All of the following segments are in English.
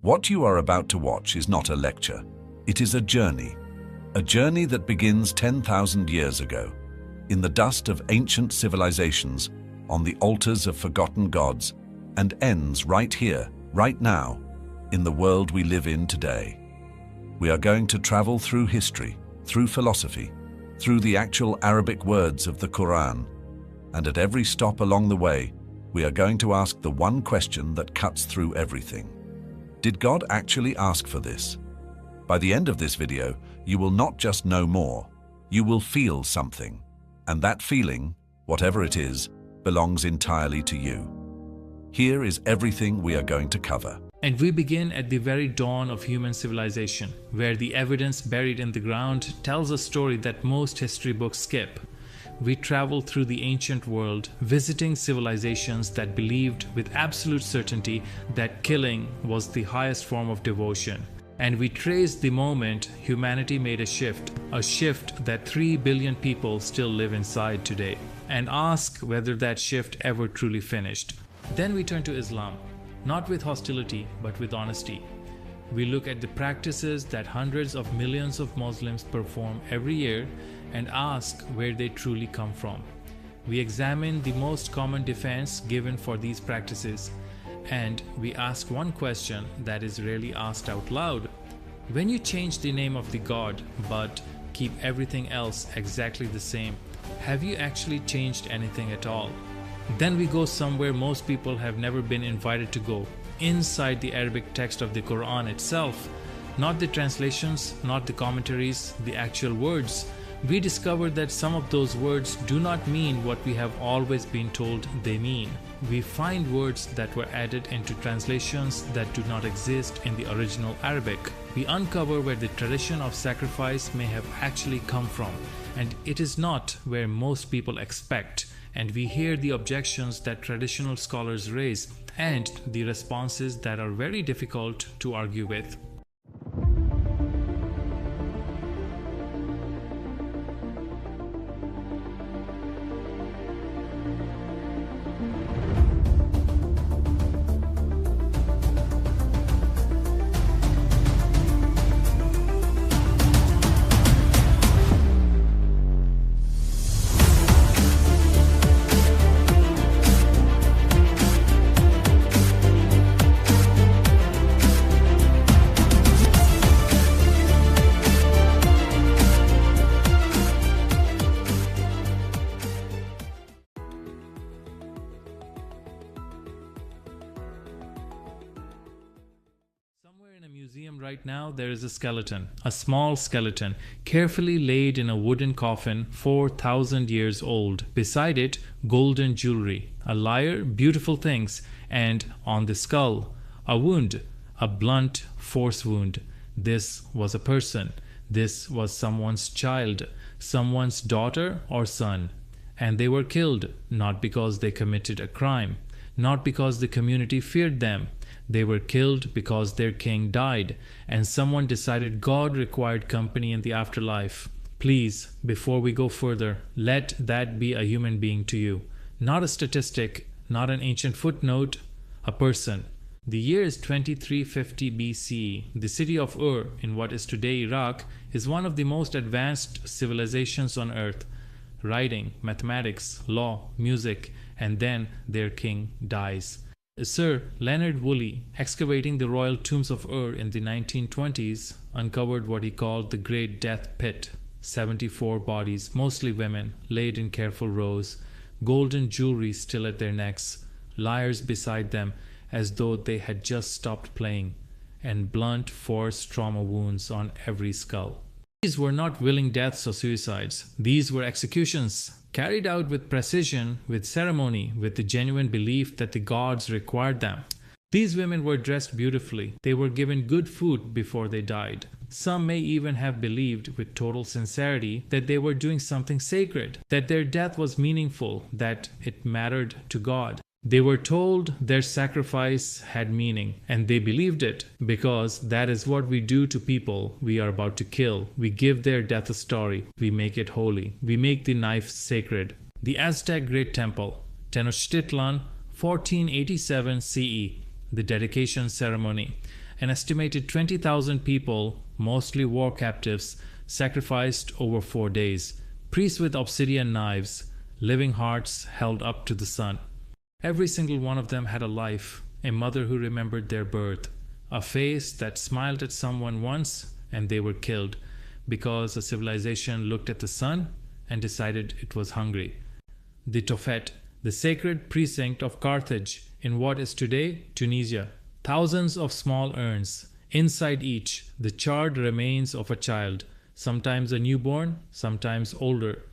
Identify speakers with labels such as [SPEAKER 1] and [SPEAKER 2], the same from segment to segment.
[SPEAKER 1] What you are about to watch is not a lecture. It is a journey that begins 10,000 years ago, in the dust of ancient civilizations, on the altars of forgotten gods, and ends right here, right now, in the world we live in today. We are going to travel through history, through philosophy, through the actual Arabic words of the Quran, and at every stop along the way, we are going to ask the one question that cuts through everything. Did God actually ask for this? By the end of this video, you will not just know more, you will feel something. And that feeling, whatever it is, belongs entirely to you. Here is everything we are going to cover.
[SPEAKER 2] And we begin at the very dawn of human civilization, where the evidence buried in the ground tells a story that most history books skip. We travel through the ancient world, visiting civilizations that believed with absolute certainty that killing was the highest form of devotion. And we trace the moment humanity made a shift that 3 billion people still live inside today, and ask whether that shift ever truly finished. Then we turn to Islam, not with hostility, but with honesty. We look at the practices that hundreds of millions of Muslims perform every year and ask where they truly come from. We examine the most common defense given for these practices, and we ask one question that is rarely asked out loud. When you change the name of the God but keep everything else exactly the same, have you actually changed anything at all? Then we go somewhere most people have never been invited to go, inside the Arabic text of the Quran itself. Not the translations, not the commentaries, the actual words. We discover that some of those words do not mean what we have always been told they mean. We find words that were added into translations that do not exist in the original Arabic. We uncover where the tradition of sacrifice may have actually come from, and it is not where most people expect. And we hear the objections that traditional scholars raise and the responses that are very difficult to argue with. Right now there is a skeleton, a small skeleton, carefully laid in a wooden coffin 4,000 years old. Beside it, golden jewelry, a lyre, beautiful things, and on the skull, a wound, a blunt force wound. This was a person. This was someone's child, someone's daughter or son. And they were killed, not because they committed a crime, not because the community feared them. They were killed because their king died, and someone decided God required company in the afterlife. Please, before we go further, let that be a human being to you. Not a statistic, not an ancient footnote, a person. The year is 2350 BC. The city of Ur, in what is today Iraq, is one of the most advanced civilizations on earth. Writing, mathematics, law, music, and then their king dies. Sir Leonard Woolley, excavating the royal tombs of Ur in the 1920s, uncovered what he called the Great Death Pit. 74 bodies, mostly women, laid in careful rows, golden jewelry still at their necks, lyres beside them as though they had just stopped playing, and blunt force trauma wounds on every skull. These were not willing deaths or suicides. These were executions, carried out with precision, with ceremony, with the genuine belief that the gods required them. These women were dressed beautifully. They were given good food before they died. Some may even have believed with total sincerity that they were doing something sacred, that their death was meaningful, that it mattered to God. They were told their sacrifice had meaning, and they believed it, because that is what we do to people we are about to kill. We give their death a story. We make it holy. We make the knife sacred. The Aztec Great Temple, Tenochtitlan, 1487 CE, the dedication ceremony. An estimated 20,000 people, mostly war captives, sacrificed over 4 days. Priests with obsidian knives, living hearts held up to the sun. Every single one of them had a life, a mother who remembered their birth, a face that smiled at someone once and they were killed because a civilization looked at the sun and decided it was hungry. The Tophet, the sacred precinct of Carthage in what is today Tunisia. Thousands of small urns, inside each the charred remains of a child, sometimes a newborn, sometimes older.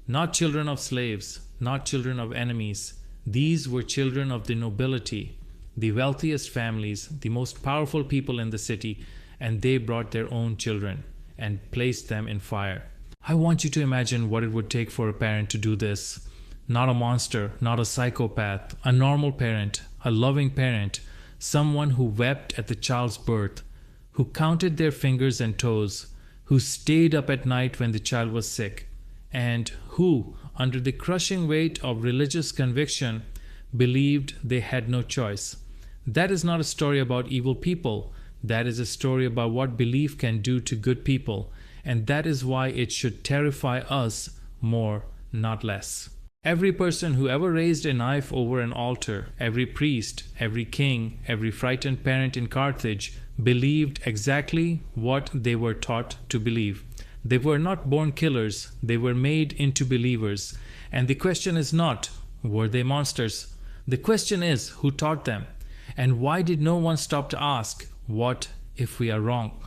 [SPEAKER 2] Not children of slaves, not children of enemies. These were children of the nobility, the wealthiest families, the most powerful people in the city, and they brought their own children and placed them in fire. I want you to imagine what it would take for a parent to do this. Not a monster, not a psychopath, a normal parent, a loving parent, someone who wept at the child's birth, who counted their fingers and toes, who stayed up at night when the child was sick, and who, under the crushing weight of religious conviction, believed they had no choice. That is not a story about evil people. That is a story about what belief can do to good people, and that is why it should terrify us more, not less. Every person who ever raised a knife over an altar, every priest, every king, every frightened parent in Carthage believed exactly what they were taught to believe. They were not born killers, they were made into believers. And the question is not, were they monsters? The question is, who taught them? And why did no one stop to ask, what if we are wrong?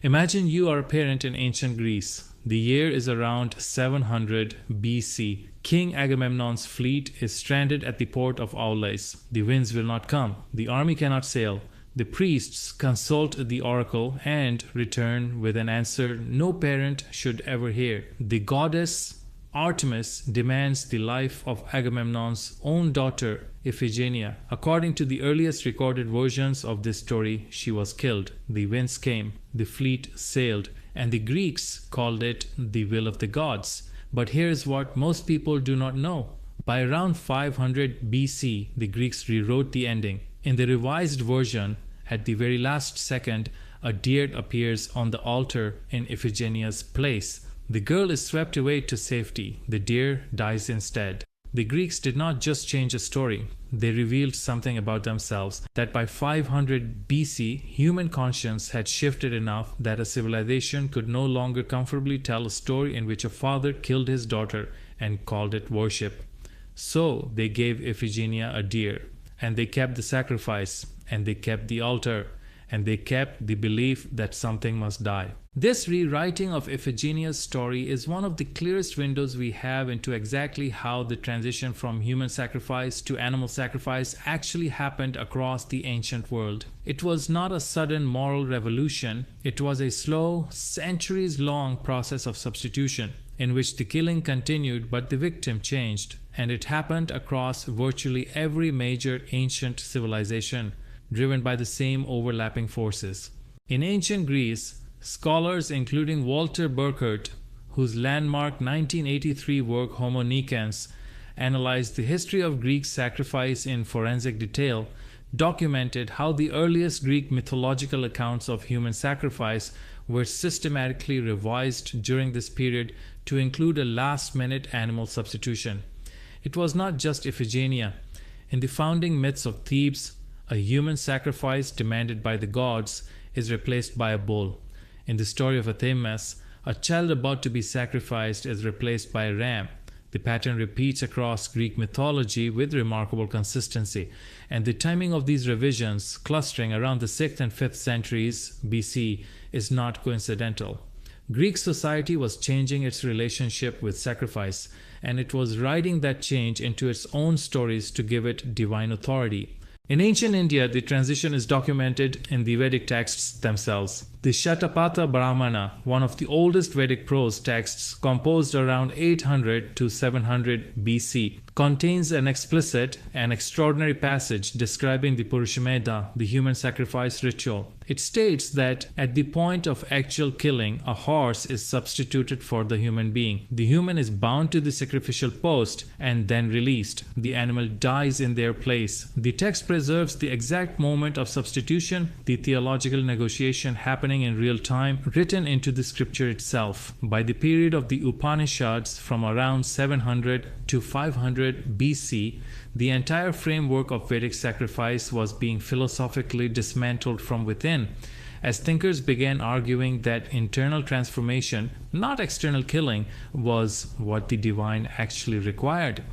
[SPEAKER 2] Imagine you are a parent in ancient Greece. The year is around 700 BC. King Agamemnon's fleet is stranded at the port of Aulis. The winds will not come. The army cannot sail. The priests consult the oracle and return with an answer no parent should ever hear. The goddess Artemis demands the life of Agamemnon's own daughter, Iphigenia. According to the earliest recorded versions of this story, she was killed. The winds came, the fleet sailed, and the Greeks called it the will of the gods. But here's what most people do not know. By around 500 BC, the Greeks rewrote the ending. In the revised version, at the very last second, a deer appears on the altar in Iphigenia's place. The girl is swept away to safety. The deer dies instead. The Greeks did not just change a story. They revealed something about themselves, that by 500 BC, human conscience had shifted enough that a civilization could no longer comfortably tell a story in which a father killed his daughter and called it worship. So they gave Iphigenia a deer, and they kept the sacrifice, and they kept the altar, and they kept the belief that something must die. This rewriting of Iphigenia's story is one of the clearest windows we have into exactly how the transition from human sacrifice to animal sacrifice actually happened across the ancient world. It was not a sudden moral revolution, it was a slow, centuries-long process of substitution, in which the killing continued but the victim changed, and it happened across virtually every major ancient civilization, driven by the same overlapping forces. In ancient Greece, scholars including Walter Burkert, whose landmark 1983 work Homo Nicens analyzed the history of Greek sacrifice in forensic detail, documented how the earliest Greek mythological accounts of human sacrifice were systematically revised during this period to include a last-minute animal substitution. It was not just Iphigenia. In the founding myths of Thebes, a human sacrifice demanded by the gods is replaced by a bull. In the story of Artemis, a child about to be sacrificed is replaced by a ram. The pattern repeats across Greek mythology with remarkable consistency, and the timing of these revisions, clustering around the 6th and 5th centuries BC, is not coincidental. Greek society was changing its relationship with sacrifice, and it was writing that change into its own stories to give it divine authority. In ancient India, the transition is documented in the Vedic texts themselves. The Shatapatha Brahmana, one of the oldest Vedic prose texts composed around 800 to 700 BC, contains an explicit and extraordinary passage describing the Purushamedha, the human sacrifice ritual. It states that at the point of actual killing, a horse is substituted for the human being. The human is bound to the sacrificial post and then released. The animal dies in their place. The text preserves the exact moment of substitution, the theological negotiation happening in real time, written into the scripture itself. By the period of the Upanishads, from around 700 to 500 BC, the entire framework of Vedic sacrifice was being philosophically dismantled from within, as thinkers began arguing that internal transformation, not external killing, was what the divine actually required.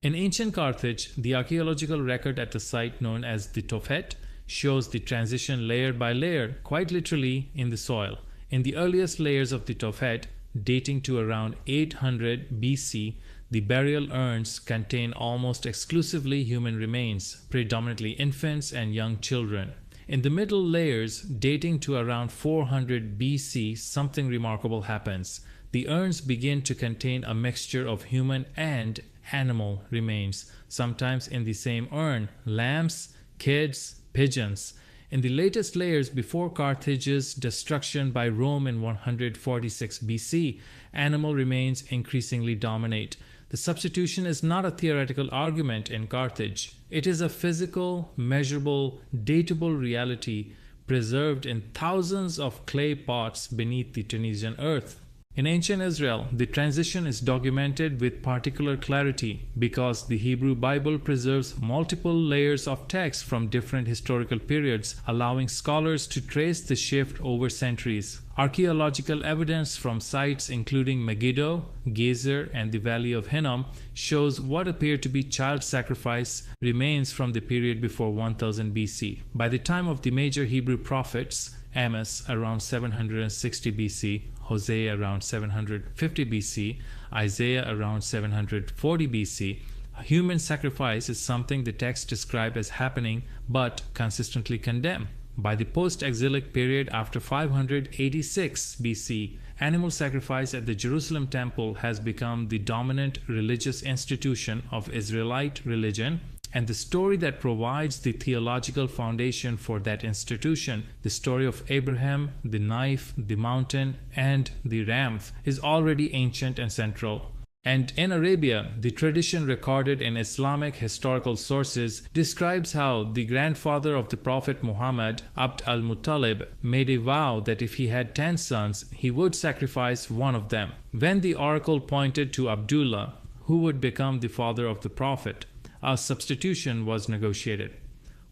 [SPEAKER 2] In ancient Carthage, the archaeological record at the site known as the Tophet shows the transition layer by layer, quite literally, in the soil. In the earliest layers of the Tophet, dating to around 800 BC, the burial urns contain almost exclusively human remains, predominantly infants and young children. In the middle layers, dating to around 400 BC, something remarkable happens. The urns begin to contain a mixture of human and animal remains, sometimes in the same urn: lambs, kids, pigeons. In the latest layers before Carthage's destruction by Rome in 146 BC, animal remains increasingly dominate. The substitution is not a theoretical argument in Carthage. It is a physical, measurable, datable reality preserved in thousands of clay pots beneath the Tunisian earth. In ancient Israel, the transition is documented with particular clarity because the Hebrew Bible preserves multiple layers of text from different historical periods, allowing scholars to trace the shift over centuries. Archaeological evidence from sites including Megiddo, Gezer, and the Valley of Hinnom shows what appear to be child sacrifice remains from the period before 1000 BC. By the time of the major Hebrew prophets, Amos around 760 BC, Hosea around 750 BC, Isaiah around 740 BC, human sacrifice is something the text describes as happening but consistently condemn. By the post-exilic period after 586 BC, animal sacrifice at the Jerusalem temple has become the dominant religious institution of Israelite religion, and the story that provides the theological foundation for that institution, the story of Abraham, the knife, the mountain, and the ram, is already ancient and central. And in Arabia, the tradition recorded in Islamic historical sources describes how the grandfather of the Prophet Muhammad, Abd al-Muttalib, made a vow that if he had 10 sons, he would sacrifice one of them. When the oracle pointed to Abdullah, who would become the father of the Prophet, a substitution was negotiated.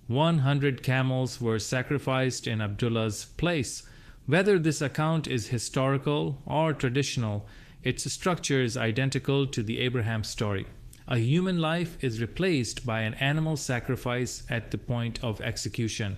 [SPEAKER 2] 100 camels were sacrificed in Abdullah's place. Whether this account is historical or traditional, its structure is identical to the Abraham story. A human life is replaced by an animal sacrifice at the point of execution.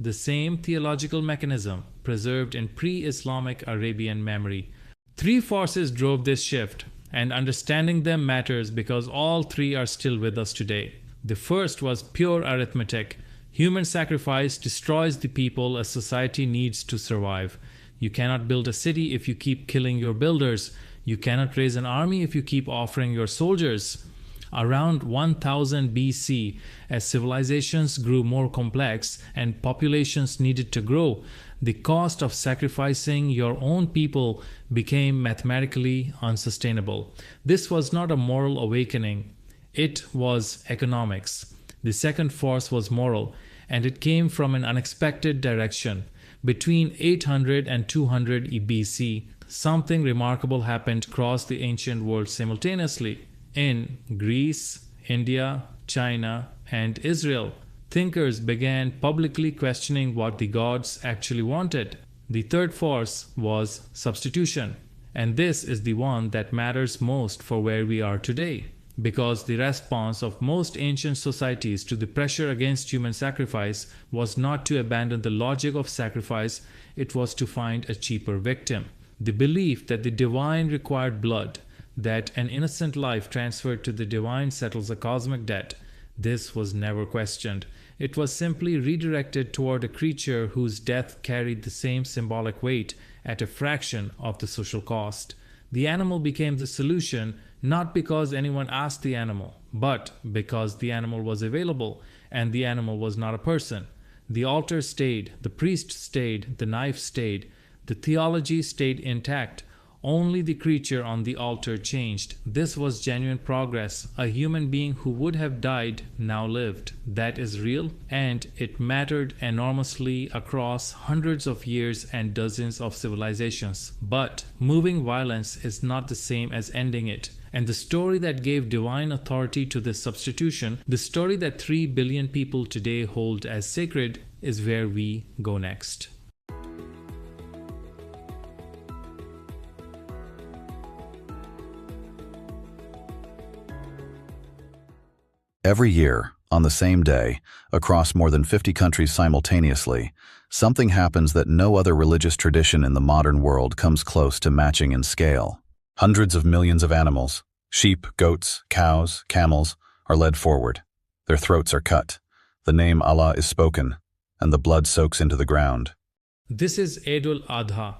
[SPEAKER 2] The same theological mechanism preserved in pre-Islamic Arabian memory. 3 forces drove this shift, and understanding them matters because all 3 are still with us today. The first was pure arithmetic. Human sacrifice destroys the people a society needs to survive. You cannot build a city if you keep killing your builders. You cannot raise an army if you keep offering your soldiers. Around 1000 BC, as civilizations grew more complex and populations needed to grow, the cost of sacrificing your own people became mathematically unsustainable. This was not a moral awakening, it was economics. The second force was moral, and it came from an unexpected direction. Between 800 and 200 BC, something remarkable happened across the ancient world simultaneously. In Greece, India, China, and Israel, thinkers began publicly questioning what the gods actually wanted. The third force was substitution, and this is the one that matters most for where we are today, because the response of most ancient societies to the pressure against human sacrifice was not to abandon the logic of sacrifice, it was to find a cheaper victim. The belief that the divine required blood, that an innocent life transferred to the divine settles a cosmic debt, this was never questioned. It was simply redirected toward a creature whose death carried the same symbolic weight at a fraction of the social cost. The animal became the solution not because anyone asked the animal, but because the animal was available and the animal was not a person. The altar stayed, the priest stayed, the knife stayed, the theology stayed intact. Only the creature on the altar changed. This was genuine progress. A human being who would have died now lived. That is real, and it mattered enormously across hundreds of years and dozens of civilizations. But moving violence is not the same as ending it. And the story that gave divine authority to this substitution, the story that 3 billion people today hold as sacred, is where we go next.
[SPEAKER 3] Every year, on the same day, across more than 50 countries simultaneously, something happens that no other religious tradition in the modern world comes close to matching in scale. Hundreds of millions of animals, sheep, goats, cows, camels, are led forward. Their throats are cut. The name Allah is spoken, and the blood soaks into the ground.
[SPEAKER 2] This is al-Adha,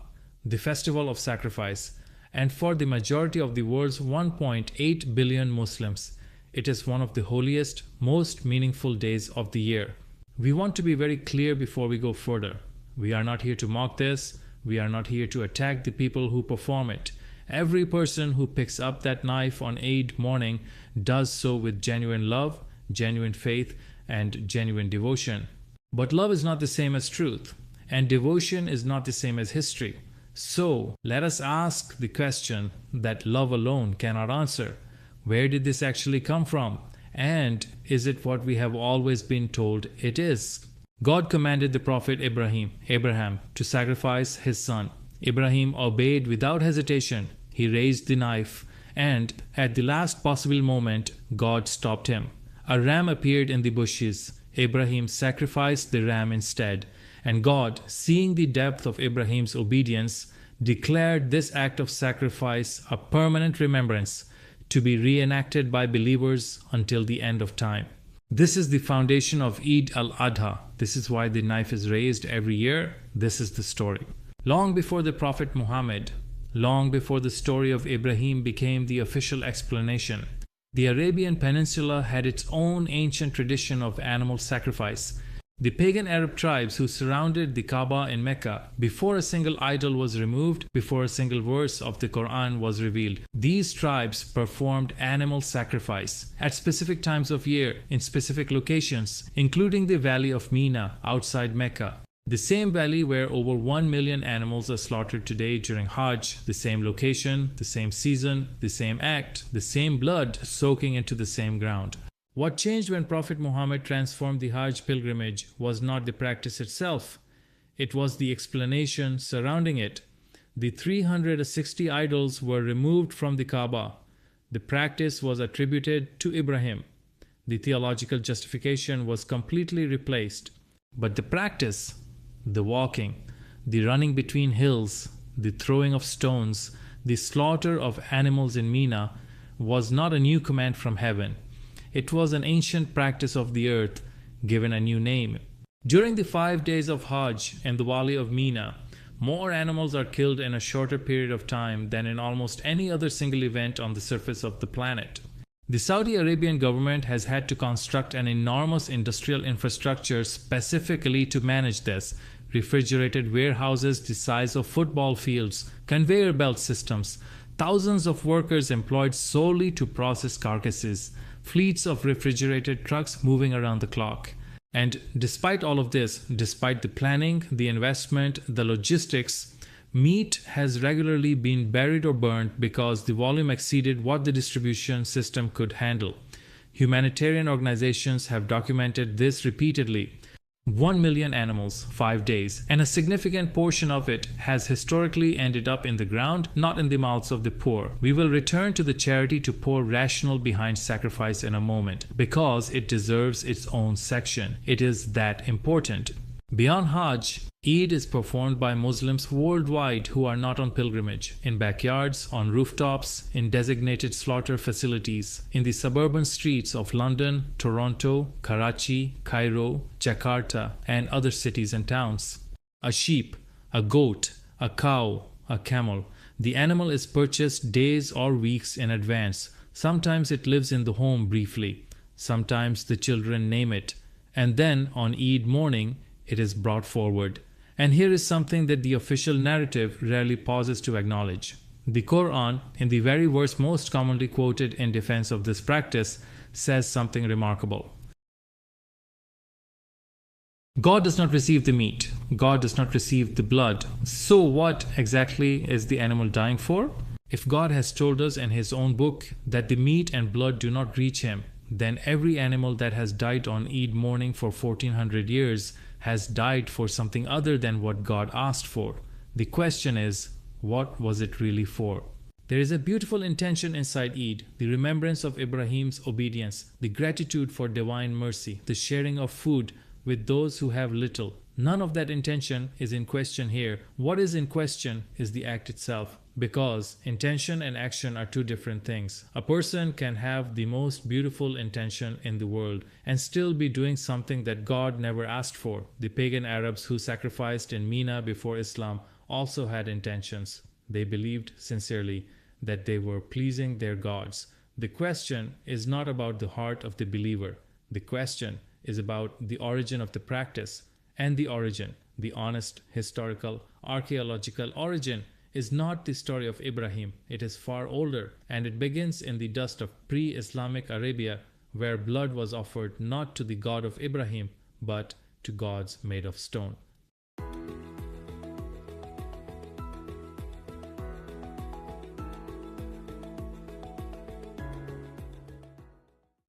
[SPEAKER 2] the festival of sacrifice, and for the majority of the world's 1.8 billion Muslims, it is one of the holiest, most meaningful days of the year. We want to be very clear before we go further. We are not here to mock this. We are not here to attack the people who perform it. Every person who picks up that knife on Eid morning does so with genuine love, genuine faith, and genuine devotion. But love is not the same as truth, and devotion is not the same as history. So let us ask the question that love alone cannot answer. Where did this actually come from? And is it what we have always been told it is? God commanded the prophet Abraham, to sacrifice his son. Ibrahim obeyed without hesitation. He raised the knife, and at the last possible moment, God stopped him. A ram appeared in the bushes. Abraham sacrificed the ram instead, and God, seeing the depth of Abraham's obedience, declared this act of sacrifice a permanent remembrance, to be reenacted by believers until the end of time. This is the foundation of Eid al-Adha. This is why the knife is raised every year. This is the story. Long before the Prophet Muhammad, long before the story of Ibrahim became the official explanation, the Arabian Peninsula had its own ancient tradition of animal sacrifice. The pagan Arab tribes who surrounded the Kaaba in Mecca, before a single idol was removed, before a single verse of the Quran was revealed, these tribes performed animal sacrifice at specific times of year, in specific locations, including the valley of Mina outside Mecca. The same valley where over 1 million animals are slaughtered today during Hajj, the same location, the same season, the same act, the same blood soaking into the same ground. What changed when Prophet Muhammad transformed the Hajj pilgrimage was not the practice itself. It was the explanation surrounding it. The 360 idols were removed from the Kaaba. The practice was attributed to Ibrahim. The theological justification was completely replaced. But the practice, the walking, the running between hills, the throwing of stones, the slaughter of animals in Mina, was not a new command from heaven. It was an ancient practice of the earth, given a new name. During the 5 days of Hajj in the valley of Mina, more animals are killed in a shorter period of time than in almost any other single event on the surface of the planet. The Saudi Arabian government has had to construct an enormous industrial infrastructure specifically to manage this. Refrigerated warehouses the size of football fields, conveyor belt systems, thousands of workers employed solely to process carcasses, fleets of refrigerated trucks moving around the clock. And despite all of this, despite the planning, the investment, the logistics, meat has regularly been buried or burned because the volume exceeded what the distribution system could handle. Humanitarian organizations have documented this repeatedly. 1 million animals, 5 days, and a significant portion of it has historically ended up in the ground, not in the mouths of the poor. We will return to the charity to poor rationale behind sacrifice in a moment, because it deserves its own section. It is that important. Beyond Hajj, Eid is performed by Muslims worldwide who are not on pilgrimage, in backyards, on rooftops, in designated slaughter facilities, in the suburban streets of London, Toronto, Karachi, Cairo, Jakarta, and other cities and towns. A sheep, a goat, a cow, a camel. The animal is purchased days or weeks in advance. Sometimes it lives in the home briefly. Sometimes the children name it. And then on Eid morning, it is brought forward. And here is something that the official narrative rarely pauses to acknowledge. The Quran, in the very verse most commonly quoted in defense of this practice, says something remarkable. God does not receive the meat. God does not receive the blood. So what exactly is the animal dying for? If God has told us in His own book that the meat and blood do not reach Him, then every animal that has died on Eid morning for 1400 years has died for something other than what God asked for. The question is, what was it really for? There is a beautiful intention inside Eid, the remembrance of Ibrahim's obedience, the gratitude for divine mercy, the sharing of food with those who have little. None of that intention is in question here. What is in question is the act itself. Because intention and action are two different things. A person can have the most beautiful intention in the world and still be doing something that God never asked for. The pagan Arabs who sacrificed in Mina before Islam also had intentions. They believed sincerely that they were pleasing their gods. The question is not about the heart of the believer. The question is about the origin of the practice, and the origin, the honest, historical, archaeological origin, is not the story of Ibrahim. It is far older, and it begins in the dust of pre-Islamic Arabia, where blood was offered not to the God of Ibrahim, but to gods made of stone.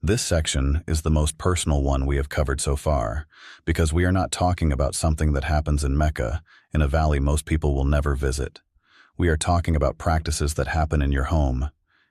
[SPEAKER 3] This section is the most personal one we have covered so far, because we are not talking about something that happens in Mecca, in a valley most people will never visit. We are talking about practices that happen in your home,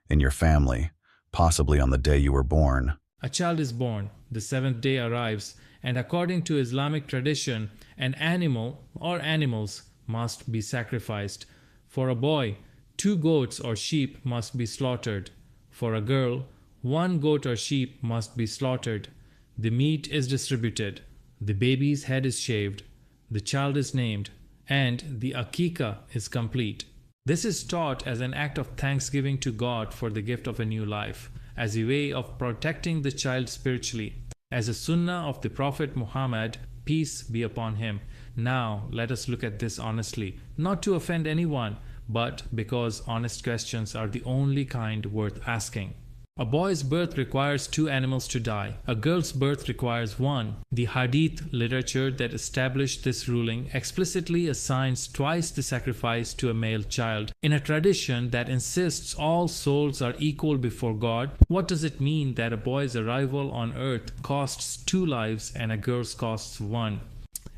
[SPEAKER 3] in your family, possibly on the day you were born.
[SPEAKER 2] A child is born, the seventh day arrives, and according to Islamic tradition, an animal or animals must be sacrificed. For a boy, 2 goats or sheep must be slaughtered. For a girl, 1 goat or sheep must be slaughtered. The meat is distributed. The baby's head is shaved. The child is named. And the akika is complete. This is taught as an act of thanksgiving to God for the gift of a new life, as a way of protecting the child spiritually, as a sunnah of the Prophet Muhammad, peace be upon him. Now let us look at this honestly, not to offend anyone, but because honest questions are the only kind worth asking. A boy's birth requires 2 animals to die. A girl's birth requires 1. The Hadith literature that established this ruling explicitly assigns twice the sacrifice to a male child. In a tradition that insists all souls are equal before God, what does it mean that a boy's arrival on earth costs 2 lives and a girl's costs 1?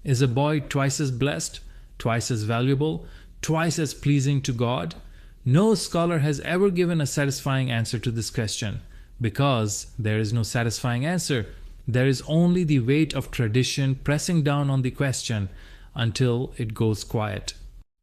[SPEAKER 2] Is a boy twice as blessed, twice as valuable, twice as pleasing to God? No scholar has ever given a satisfying answer to this question. Because there is no satisfying answer, there is only the weight of tradition pressing down on the question until it goes quiet.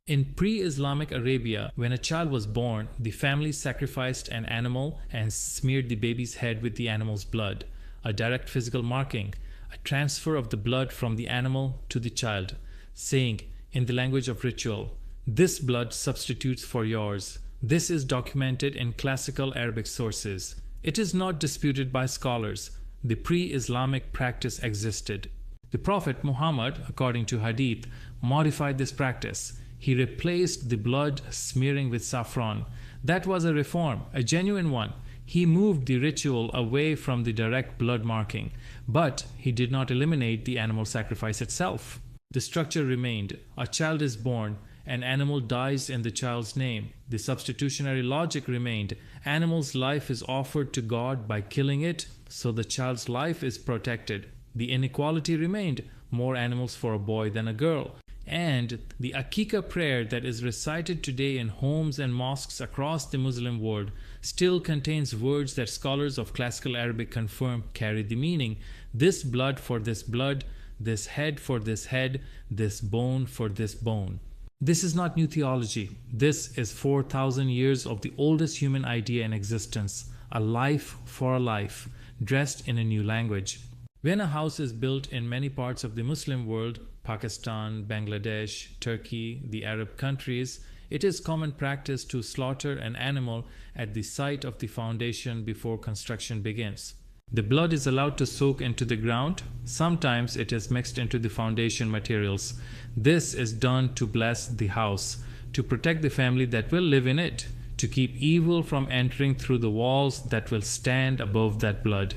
[SPEAKER 2] In pre-Islamic Arabia, when a child was born, the family sacrificed an animal and smeared the baby's head with the animal's blood, a direct physical marking, a transfer of the blood from the animal to the child, saying, in the language of ritual, "This blood substitutes for yours." This is documented in classical Arabic sources. It is not disputed by scholars. The pre-Islamic practice existed. The Prophet Muhammad, according to Hadith, modified this practice. He replaced the blood smearing with saffron. That was a reform, a genuine one. He moved the ritual away from the direct blood marking, but he did not eliminate the animal sacrifice itself. The structure remained. A child is born. An animal dies in the child's name. The substitutionary logic remained. Animal's life is offered to God by killing it, so the child's life is protected. The inequality remained. More animals for a boy than a girl. And the Akika prayer that is recited today in homes and mosques across the Muslim world still contains words that scholars of classical Arabic confirm carry the meaning. This blood for this blood, this head for this head, this bone for this bone. This is not new theology. This is 4,000 years of the oldest human idea in existence, a life for a life, dressed in a new language. When a house is built in many parts of the Muslim world, Pakistan, Bangladesh, Turkey, the Arab countries, it is common practice to slaughter an animal at the site of the foundation before construction begins. The blood is allowed to soak into the ground. Sometimes it is mixed into the foundation materials. This is done to bless the house, to protect the family that will live in it, to keep evil from entering through the walls that will stand above that blood.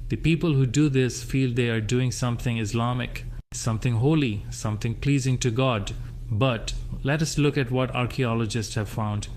[SPEAKER 2] The people who do this feel they are doing something Islamic, something holy, something pleasing to God. But let us look at what archaeologists have found.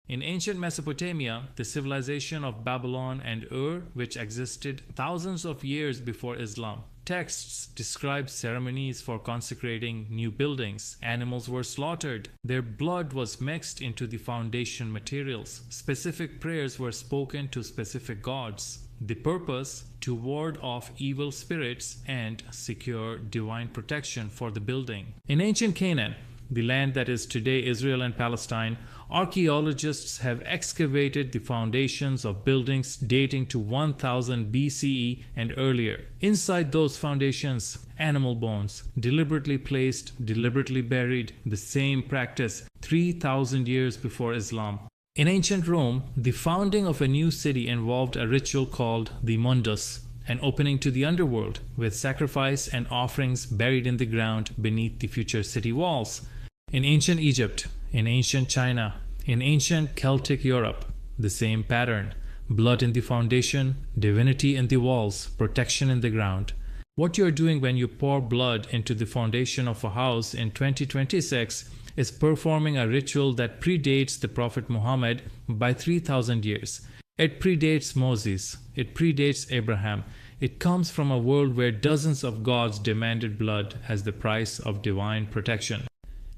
[SPEAKER 2] In ancient Mesopotamia, the civilization of Babylon and Ur, which existed thousands of years before Islam, texts describe ceremonies for consecrating new buildings. Animals were slaughtered. Their blood was mixed into the foundation materials. Specific prayers were spoken to specific gods. The purpose: to ward off evil spirits and secure divine protection for the building. In ancient Canaan, the land that is today Israel and Palestine, archaeologists have excavated the foundations of buildings dating to 1000 BCE and earlier. Inside those foundations, animal bones, deliberately placed, deliberately buried, the same practice 3000 years before Islam. In ancient Rome, the founding of a new city involved a ritual called the mundus, an opening to the underworld, with sacrifice and offerings buried in the ground beneath the future city walls. In ancient Egypt, in ancient China, in ancient Celtic Europe, the same pattern: blood in the foundation, divinity in the walls, protection in the ground. What you are doing when you pour blood into the foundation of a house in 2026 is performing a ritual that predates the Prophet Muhammad by 3,000 years. It predates Moses. It predates Abraham. It comes from a world where dozens of gods demanded blood as the price of divine protection.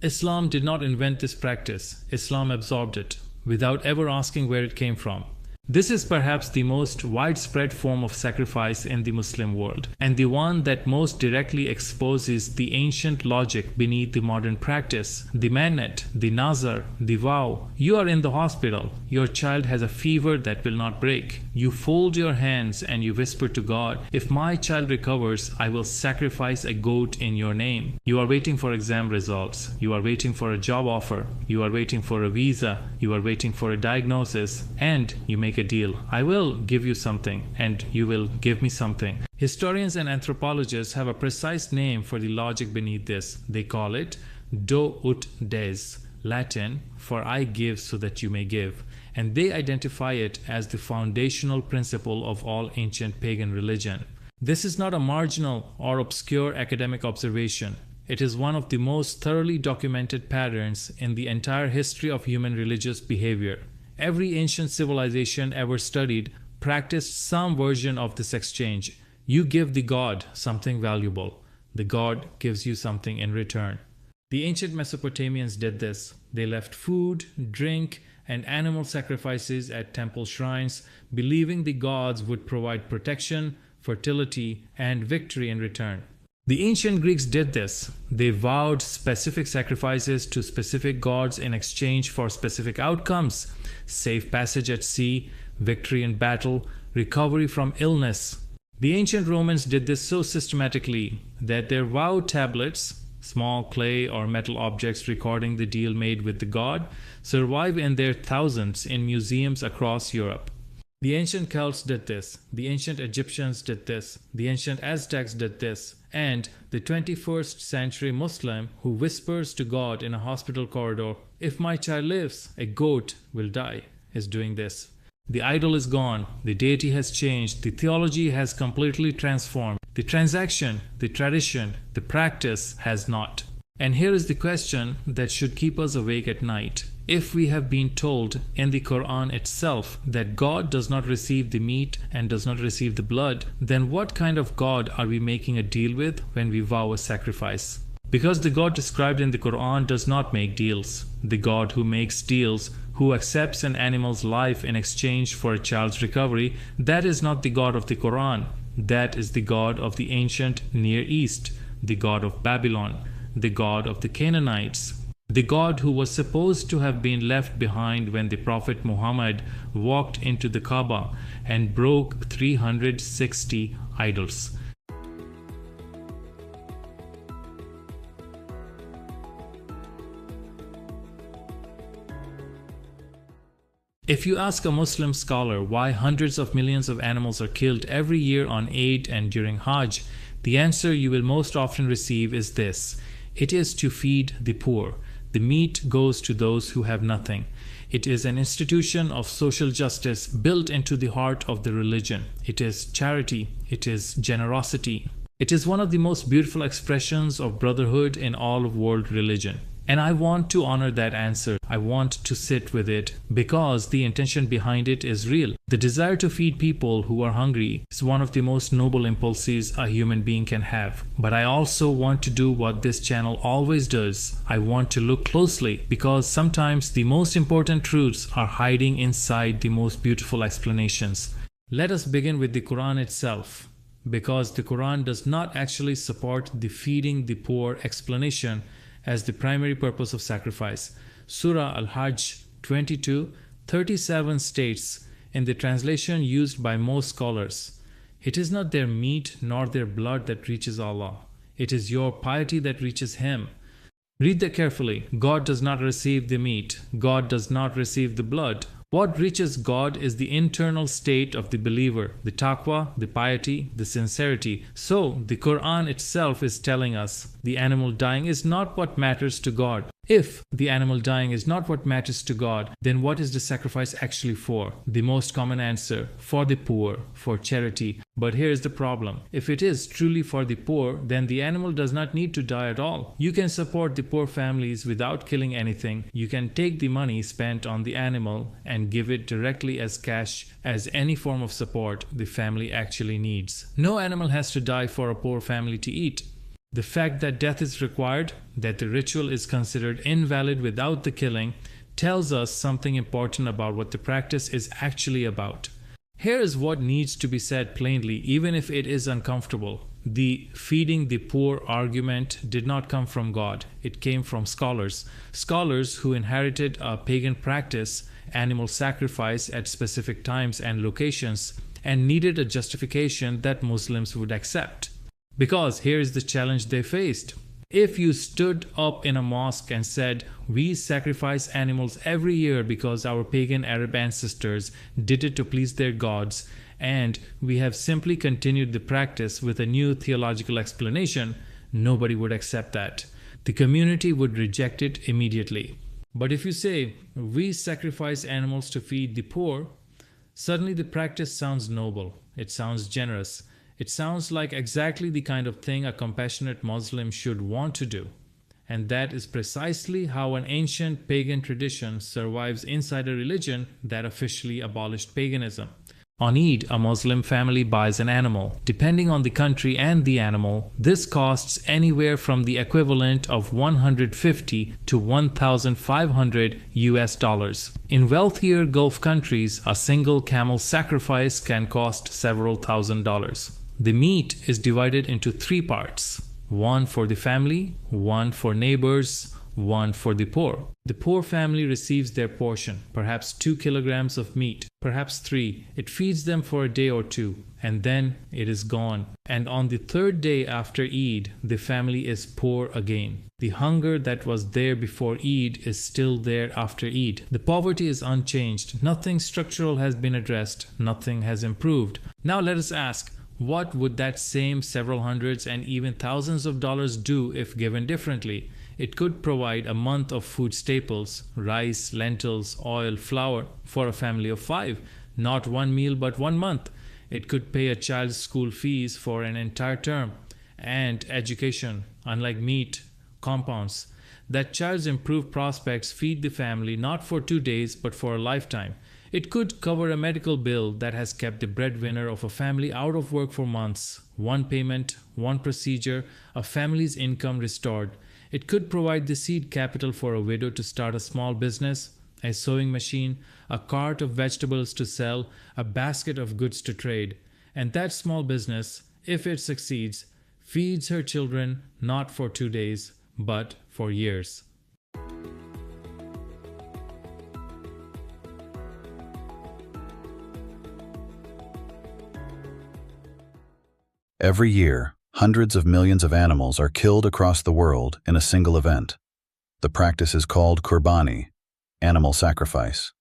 [SPEAKER 2] Islam did not invent this practice. Islam absorbed it, without ever asking where it came from. This is perhaps the most widespread form of sacrifice in the Muslim world, and the one that most directly exposes the ancient logic beneath the modern practice. The manat, the nazar, the vow. You are in the hospital. Your child has a fever that will not break. You fold your hands and you whisper to God, "If my child recovers, I will sacrifice a goat in your name." You are waiting for exam results. You are waiting for a job offer. You are waiting for a visa. You are waiting for a diagnosis, and you make a deal. I will give you something and you will give me something. Historians and anthropologists have a precise name for the logic beneath this. They call it do ut des, Latin for I give so that you may give, and they identify it as the foundational principle of all ancient pagan religion. This is not a marginal or obscure academic observation. It is one of the most thoroughly documented patterns in the entire history of human religious behavior. Every ancient civilization ever studied practiced some version of this exchange. You give the god something valuable. The god gives you something in return. The ancient Mesopotamians did this. They left food, drink, and animal sacrifices at temple shrines, believing the gods would provide protection, fertility, and victory in return. The ancient Greeks did this. They vowed specific sacrifices to specific gods in exchange for specific outcomes: safe passage at sea, victory in battle, recovery from illness. The ancient Romans did this so systematically that their vow tablets, small clay or metal objects recording the deal made with the god, survive in their thousands in museums across Europe. The ancient Celts did this, the ancient Egyptians did this, the ancient Aztecs did this, and the 21st century Muslim who whispers to God in a hospital corridor, "If my child lives, a goat will die," is doing this. The idol is gone, the deity has changed, the theology has completely transformed. The transaction, the tradition, the practice has not. And here is the question that should keep us awake at night. If we have been told in the Quran itself that God does not receive the meat and does not receive the blood, then what kind of God are we making a deal with when we vow a sacrifice? Because the God described in the Quran does not make deals. The God who makes deals, who accepts an animal's life in exchange for a child's recovery, that is not the God of the Quran. That is the God of the ancient Near East, the god of Babylon, the god of the Canaanites, the god who was supposed to have been left behind when the Prophet Muhammad walked into the Kaaba and broke 360 idols. If you ask a Muslim scholar why hundreds of millions of animals are killed every year on Eid and during Hajj, the answer you will most often receive is this: it is to feed the poor. The meat goes to those who have nothing. It is an institution of social justice built into the heart of the religion. It is charity. It is generosity. It is one of the most beautiful expressions of brotherhood in all of world religion. And I want to honor that answer. I want to sit with it because the intention behind it is real. The desire to feed people who are hungry is one of the most noble impulses a human being can have. But I also want to do what this channel always does. I want to look closely because sometimes the most important truths are hiding inside the most beautiful explanations. Let us begin with the Quran itself, because the Quran does not actually support the feeding the poor explanation as the primary purpose of sacrifice. Surah al-Hajj 22:37 states, in the translation used by most scholars, "It is not their meat nor their blood that reaches Allah. It is your piety that reaches Him." Read that carefully. God does not receive the meat. God does not receive the blood. What reaches God is the internal state of the believer, the taqwa, the piety, the sincerity. So, the Quran itself is telling us the animal dying is not what matters to God. If the animal dying is not what matters to God, then what is the sacrifice actually for? The most common answer: for the poor, for charity. But here is the problem. If it is truly for the poor, then the animal does not need to die at all. You can support the poor families without killing anything. You can take the money spent on the animal and give it directly as cash as any form of support the family actually needs. No animal has to die for a poor family to eat. The fact that death is required, that the ritual is considered invalid without the killing, tells us something important about what the practice is actually about. Here is what needs to be said plainly, even if it is uncomfortable. The feeding the poor argument did not come from God. It came from scholars. Scholars who inherited a pagan practice, animal sacrifice at specific times and locations, and needed a justification that Muslims would accept. Because here is the challenge they faced. If you stood up in a mosque and said, "We sacrifice animals every year because our pagan Arab ancestors did it to please their gods, and we have simply continued the practice with a new theological explanation," nobody would accept that. The community would reject it immediately. But if you say, "We sacrifice animals to feed the poor," suddenly the practice sounds noble. It sounds generous. It sounds like exactly the kind of thing a compassionate Muslim should want to do. And that is precisely how an ancient pagan tradition survives inside a religion that officially abolished paganism. On Eid, a Muslim family buys an animal. Depending on the country and the animal, this costs anywhere from the equivalent of $150 to $1,500 US. In wealthier Gulf countries, a single camel sacrifice can cost several $1,000s. The meat is divided into 3 parts: one for the family, one for neighbors, one for the poor. The poor family receives their portion, perhaps 2 kilograms of meat, perhaps 3. It feeds them for a day or 2, and then it is gone. And on the 3rd day after Eid, the family is poor again. The hunger that was there before Eid is still there after Eid. The poverty is unchanged. Nothing structural has been addressed. Nothing has improved. Now let us ask, what would that same several hundreds and even thousands of dollars do if given differently? It could provide a month of food staples, rice, lentils, oil, flour, for a family of 5. Not one meal, but 1 month. It could pay a child's school fees for an entire term. And education, unlike meat, compounds. That child's improved prospects feed the family not for 2 days, but for a lifetime. It could cover a medical bill that has kept the breadwinner of a family out of work for months. 1 payment, 1 procedure, a family's income restored. It could provide the seed capital for a widow to start a small business, a sewing machine, a cart of vegetables to sell, a basket of goods to trade. And that small business, if it succeeds, feeds her children not for 2 days, but for years.
[SPEAKER 3] Every year, hundreds of millions of animals are killed across the world in a single event. The practice is called Qurbani, animal sacrifice.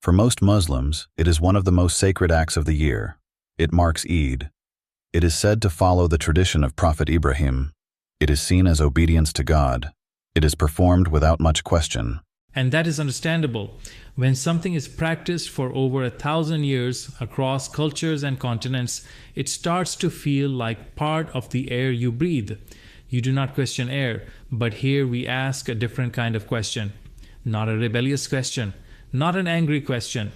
[SPEAKER 3] For most Muslims, it is one of the most sacred acts of the year. It marks Eid. It is said to follow the tradition of Prophet Ibrahim. It is seen as obedience to God. It is performed without much question.
[SPEAKER 2] And that is understandable. When something is practiced for over 1,000 years across cultures and continents, it starts to feel like part of the air you breathe. You do not question air, but here we ask a different kind of question. Not a rebellious question, not an angry question.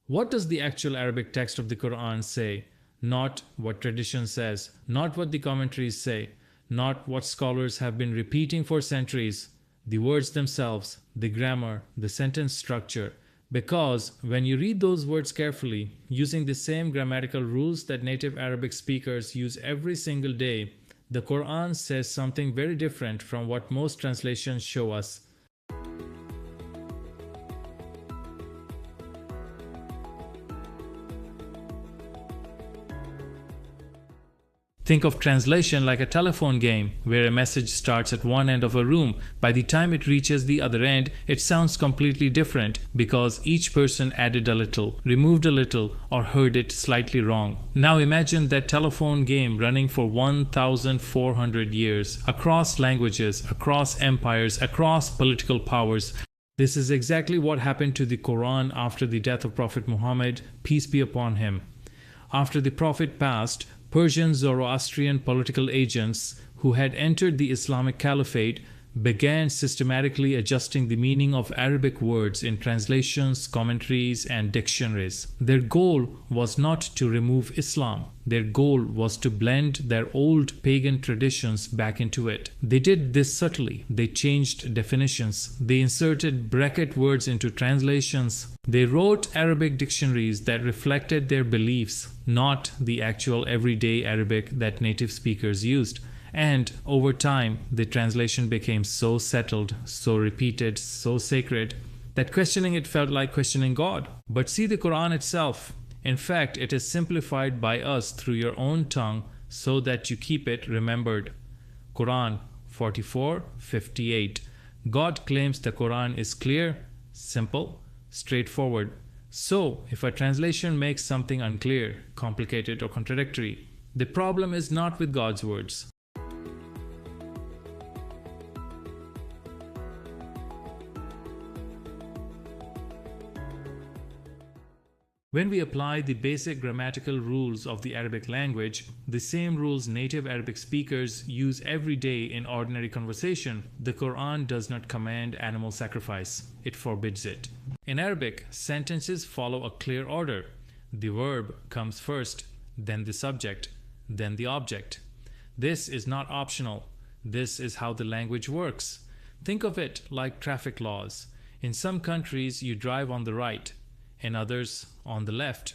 [SPEAKER 2] What does the actual Arabic text of the Quran say? Not what tradition says, not what the commentaries say, not what scholars have been repeating for centuries. The words themselves, the grammar, the sentence structure. Because when you read those words carefully, using the same grammatical rules that native Arabic speakers use every single day, the Quran says something very different from what most translations show us. Think of translation like a telephone game, where a message starts at one end of a room. By the time it reaches the other end, it sounds completely different because each person added a little, removed a little, or heard it slightly wrong. Now imagine that telephone game running for 1,400 years, across languages, across empires, across political powers. This is exactly what happened to the Quran after the death of Prophet Muhammad, peace be upon him. After the Prophet passed, Persian Zoroastrian political agents who had entered the Islamic Caliphate began systematically adjusting the meaning of Arabic words in translations, commentaries, and dictionaries. Their goal was not to remove Islam. Their goal was to blend their old pagan traditions back into it. They did this subtly. They changed definitions. They inserted bracket words into translations. They wrote Arabic dictionaries that reflected their beliefs, not the actual everyday Arabic that native speakers used. And over time, the translation became so settled, so repeated, so sacred, that questioning it felt like questioning God. But see the Quran itself. In fact, it is simplified by us through your own tongue so that you keep it remembered. Quran 44:58. God claims the Quran is clear, simple, straightforward. So, if a translation makes something unclear, complicated, or contradictory, the problem is not with God's words. When we apply the basic grammatical rules of the Arabic language, the same rules native Arabic speakers use every day in ordinary conversation, the Quran does not command animal sacrifice. It forbids it. In Arabic, sentences follow a clear order. The verb comes first, then the subject, then the object. This is not optional. This is how the language works. Think of it like traffic laws. In some countries, you drive on the right, in others on the left.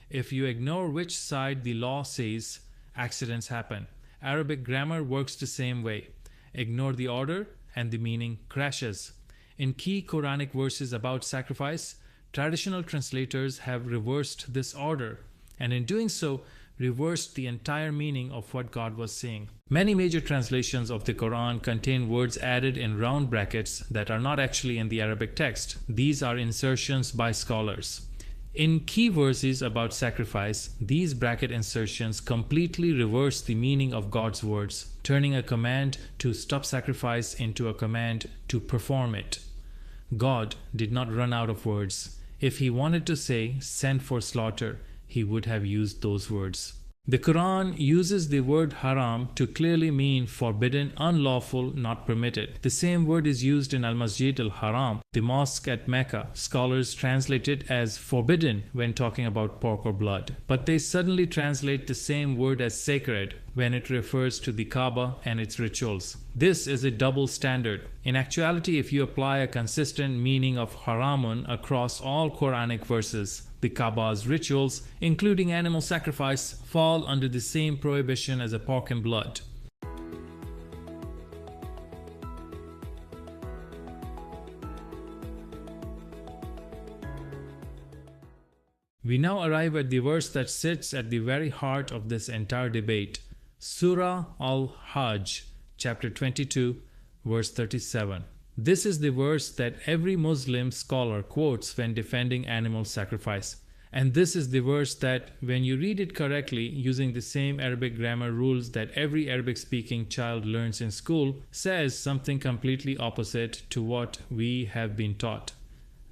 [SPEAKER 2] If you ignore which side the law says, accidents happen. Arabic grammar works the same way. Ignore the order and the meaning crashes. In key Quranic verses about sacrifice, traditional translators have reversed this order, and in doing so, reversed the entire meaning of what God was saying. Many major translations of the Quran contain words added in round brackets that are not actually in the Arabic text. These are insertions by scholars. In key verses about sacrifice, these bracket insertions completely reverse the meaning of God's words, turning a command to stop sacrifice into a command to perform it. God did not run out of words. If he wanted to say, "send for slaughter," he would have used those words. The Quran uses the word haram to clearly mean forbidden, unlawful, not permitted. The same word is used in Al-Masjid al-Haram, the mosque at Mecca. Scholars translate it as forbidden when talking about pork or blood. But they suddenly translate the same word as sacred when it refers to the Kaaba and its rituals. This is a double standard. In actuality, if you apply a consistent meaning of haramun across all Quranic verses, the Kaaba's rituals, including animal sacrifice, fall under the same prohibition as a pork and blood. We now arrive at the verse that sits at the very heart of this entire debate. Surah al-Hajj, chapter 22, verse 37. This is the verse that every Muslim scholar quotes when defending animal sacrifice. And this is the verse that, when you read it correctly using the same Arabic grammar rules that every Arabic-speaking child learns in school, says something completely opposite to what we have been taught.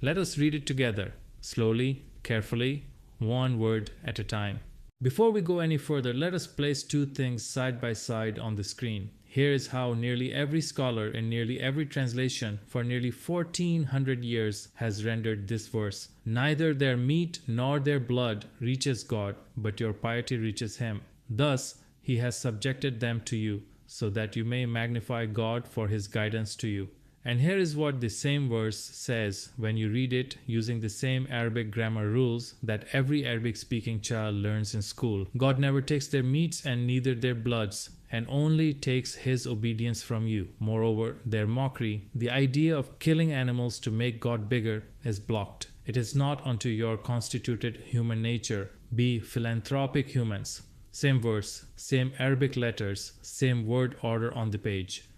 [SPEAKER 2] Let us read it together, slowly, carefully, one word at a time. Before we go any further, let us place two things side by side on the screen. Here is how nearly every scholar in nearly every translation for nearly 1400 years has rendered this verse. Neither their meat nor their blood reaches God, but your piety reaches Him. Thus, He has subjected them to you, so that you may magnify God for His guidance to you. And here is what the same verse says when you read it using the same Arabic grammar rules that every Arabic-speaking child learns in school. God never takes their meats and neither their bloods, and only takes His obedience from you. Moreover, their mockery, the idea of killing animals to make God bigger, is blocked. It is not unto your constituted human nature. Be philanthropic humans. Same verse, same Arabic letters, same word order on the page.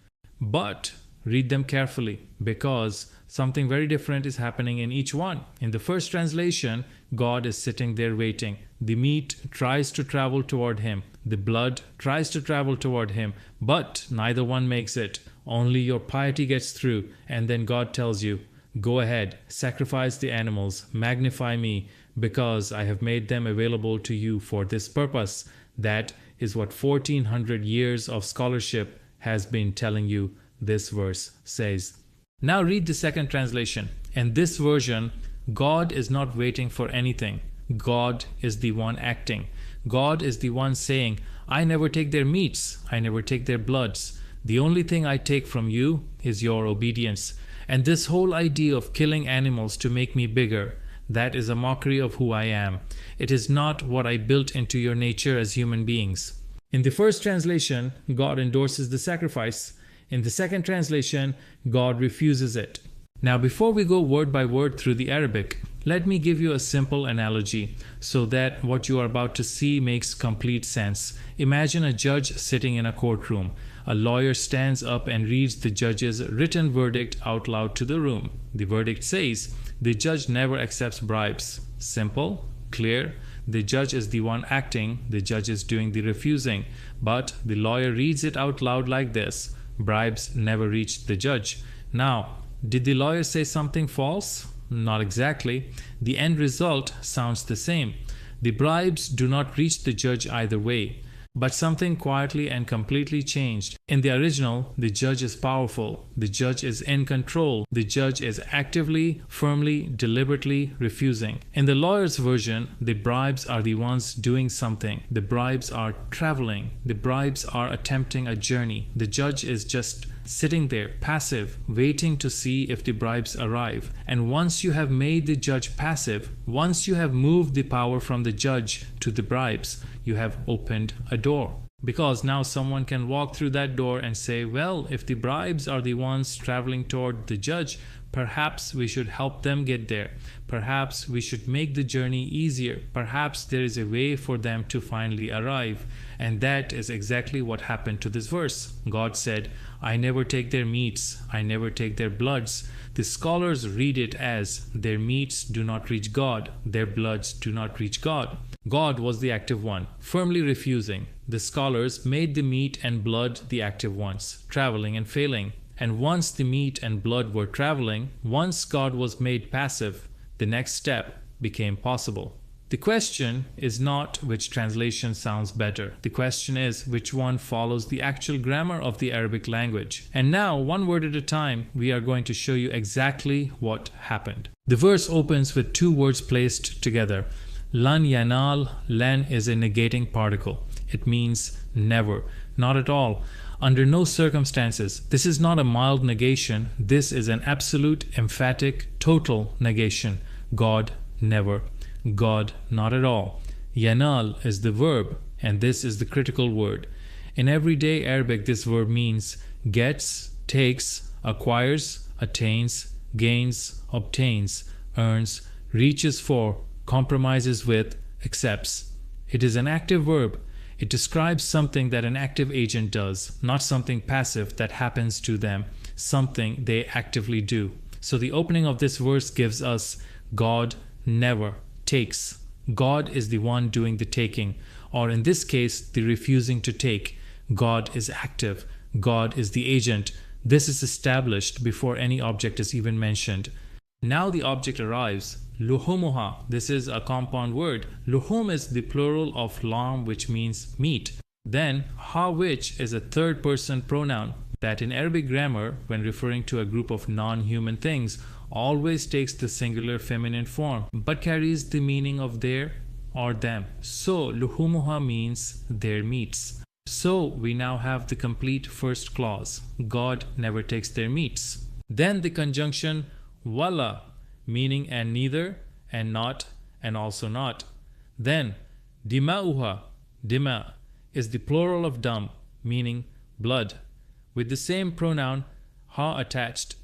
[SPEAKER 2] But read them carefully, because something very different is happening in each one. In the first translation, God is sitting there waiting. The meat tries to travel toward Him. The blood tries to travel toward Him, but neither one makes it. Only your piety gets through, and then God tells you, go ahead, sacrifice the animals, magnify me, because I have made them available to you for this purpose. That is what 1400 years of scholarship has been telling you. This verse says. Now read the second translation. In this version, God is not waiting for anything. God is the one acting. God is the one saying, I never take their meats, I never take their bloods. The only thing I take from you is your obedience. And this whole idea of killing animals to make me bigger, that is a mockery of who I am. It is not what I built into your nature as human beings. In the first translation, God endorses the sacrifice. In the second translation, God refuses it. Now, before we go word by word through the Arabic, let me give you a simple analogy so that what you are about to see makes complete sense. Imagine a judge sitting in a courtroom. A lawyer stands up and reads the judge's written verdict out loud to the room. The verdict says, the judge never accepts bribes. Simple, clear. The judge is the one acting, the judge is doing the refusing. But the lawyer reads it out loud like this. Bribes never reached the judge. Now, did the lawyer say something false? Not exactly. The end result sounds the same. The bribes do not reach the judge either way. But something quietly and completely changed. In the original, the judge is powerful. The judge is in control. The judge is actively, firmly, deliberately refusing. In the lawyer's version, the bribes are the ones doing something. The bribes are traveling. The bribes are attempting a journey. The judge is just sitting there, passive, waiting to see if the bribes arrive. And once you have made the judge passive, once you have moved the power from the judge to the bribes, you have opened a door. Because now someone can walk through that door and say, well, if the bribes are the ones traveling toward the judge, perhaps we should help them get there. Perhaps we should make the journey easier. Perhaps there is a way for them to finally arrive. And that is exactly what happened to this verse. God said, I never take their meats, I never take their bloods. The scholars read it as, their meats do not reach God, their bloods do not reach God. God was the active one, firmly refusing. The scholars made the meat and blood the active ones, traveling and failing. And once the meat and blood were traveling, once God was made passive, the next step became possible. The question is not which translation sounds better. The question is which one follows the actual grammar of the Arabic language. And now, one word at a time, we are going to show you exactly what happened. The verse opens with two words placed together. Lan yanal, lan is a negating particle. It means never, not at all, under no circumstances. This is not a mild negation. This is an absolute, emphatic, total negation. God never. God not at all. Yanal is the verb, and this is the critical word. In everyday Arabic, this verb means gets, takes, acquires, attains, gains, obtains, earns, reaches for, compromises with, accepts. It is an active verb. It describes something that an active agent does, not something passive that happens to them, something they actively do. So the opening of this verse gives us God never takes. God is the one doing the taking, or in this case, the refusing to take. God is active. God is the agent. This is established before any object is even mentioned. Now the object arrives. Luhumuha. This is a compound word. Luhum is the plural of lam, which means meat. Then ha, which is a third person pronoun that in Arabic grammar, when referring to a group of non-human things, always takes the singular feminine form, but carries the meaning of their or them. So luhumuha means their meats. So we now have the complete first clause. God never takes their meats. Then the conjunction wala, meaning and neither, and not, and also not. Then dima'uha, dima, is the plural of dam, meaning blood, with the same pronoun ha attached,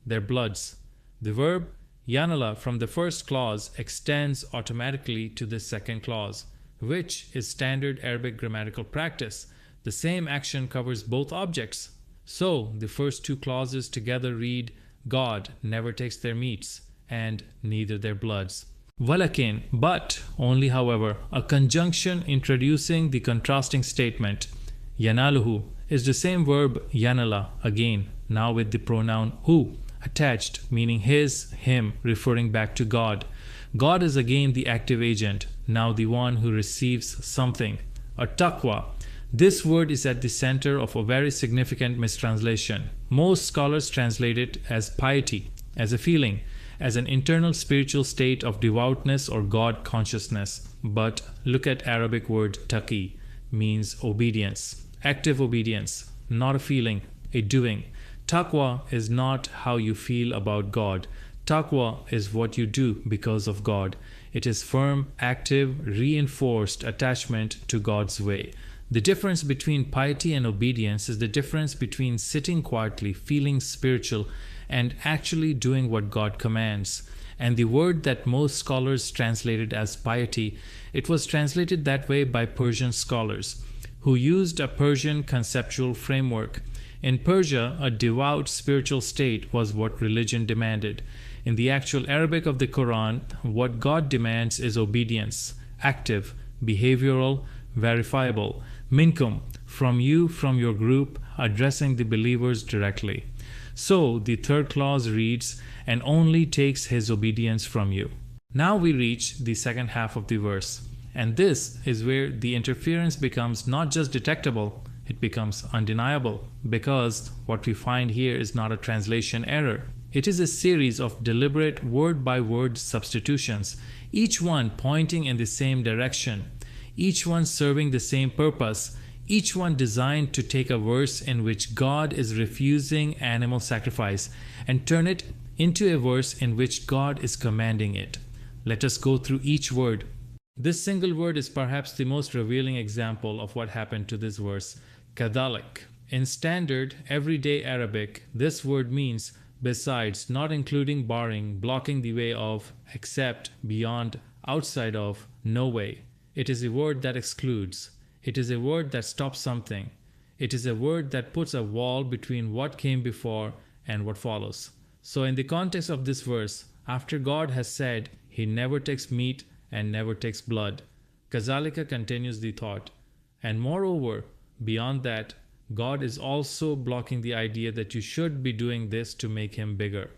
[SPEAKER 2] their bloods. The verb yanala from the first clause extends automatically to the second clause, which is standard Arabic grammatical practice. The same action covers both objects. So the first two clauses together read, God never takes their meats, and neither their bloods. Walakin, but, only however, a conjunction introducing the contrasting statement, yanaluhu, is the same verb yanala, again, now with the pronoun hu, attached, meaning his, him, referring back to God. God is again the active agent, now the one who receives something, a taqwa. This word is at the center of a very significant mistranslation. Most scholars translate it as piety, as a feeling, as an internal spiritual state of devoutness or God consciousness. But look at Arabic word taqi, means obedience, active obedience, not a feeling, a doing. Taqwa is not how you feel about God. Taqwa is what you do because of God. It is firm, active, reinforced attachment to God's way. The difference between piety and obedience is the difference between sitting quietly, feeling spiritual, and actually doing what God commands. And the word that most scholars translated as piety, it was translated that way by Persian scholars, who used a Persian conceptual framework. In Persia, a devout spiritual state was what religion demanded. In the actual Arabic of the Quran, what God demands is obedience, active, behavioral, verifiable. Minkum, from you, from your group, addressing the believers directly. So the third clause reads, and only takes his obedience from you. Now we reach the second half of the verse, and this is where the interference becomes not just detectable, it becomes undeniable, because what we find here is not a translation error. It is a series of deliberate word-by-word substitutions, each one pointing in the same direction, each one serving the same purpose, each one designed to take a verse in which God is refusing animal sacrifice and turn it into a verse in which God is commanding it. Let us go through each word. This single word is perhaps the most revealing example of what happened to this verse, kadhalik. In standard, everyday Arabic, this word means besides, not including, barring, blocking the way of, except, beyond, outside of, no way. It is a word that excludes. It is a word that stops something. It is a word that puts a wall between what came before and what follows. So in the context of this verse, after God has said he never takes meat and never takes blood, Kazalika continues the thought. And moreover, beyond that, God is also blocking the idea that you should be doing this to make him bigger.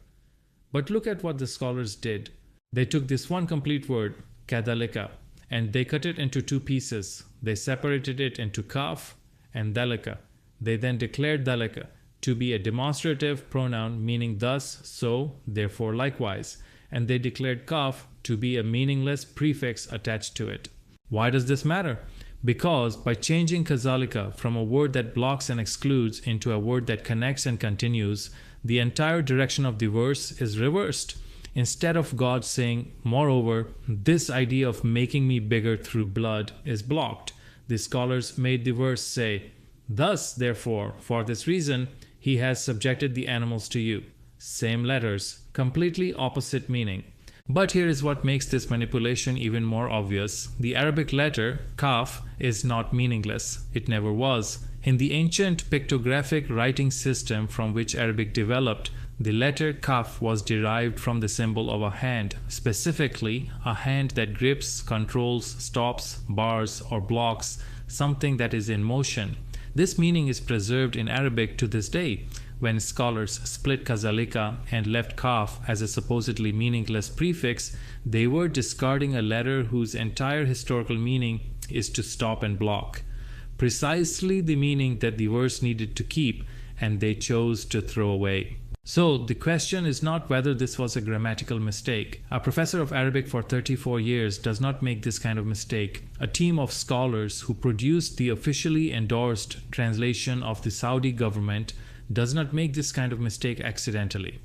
[SPEAKER 2] But look at what the scholars did. They took this one complete word, kadalika, and they cut it into two pieces. They separated it into kaf and dalika. They then declared dalika to be a demonstrative pronoun meaning thus, so, therefore, likewise. And they declared kaf to be a meaningless prefix attached to it. Why does this matter? Because by changing kazalika from a word that blocks and excludes into a word that connects and continues, the entire direction of the verse is reversed. Instead of God saying, moreover, this idea of making me bigger through blood is blocked, the scholars made the verse say, thus, therefore, for this reason, he has subjected the animals to you. Same letters, completely opposite meaning. But here is what makes this manipulation even more obvious. The Arabic letter, kaf, is not meaningless. It never was. In the ancient pictographic writing system from which Arabic developed, the letter kaf was derived from the symbol of a hand, specifically a hand that grips, controls, stops, bars, or blocks something that is in motion. This meaning is preserved in Arabic to this day. When scholars split kazalika and left kaf as a supposedly meaningless prefix, they were discarding a letter whose entire historical meaning is to stop and block. Precisely the meaning that the verse needed to keep, and they chose to throw away. So the question is not whether this was a grammatical mistake. A professor of Arabic for 34 years does not make this kind of mistake. A team of scholars who produced the officially endorsed translation of the Saudi government does not make this kind of mistake accidentally.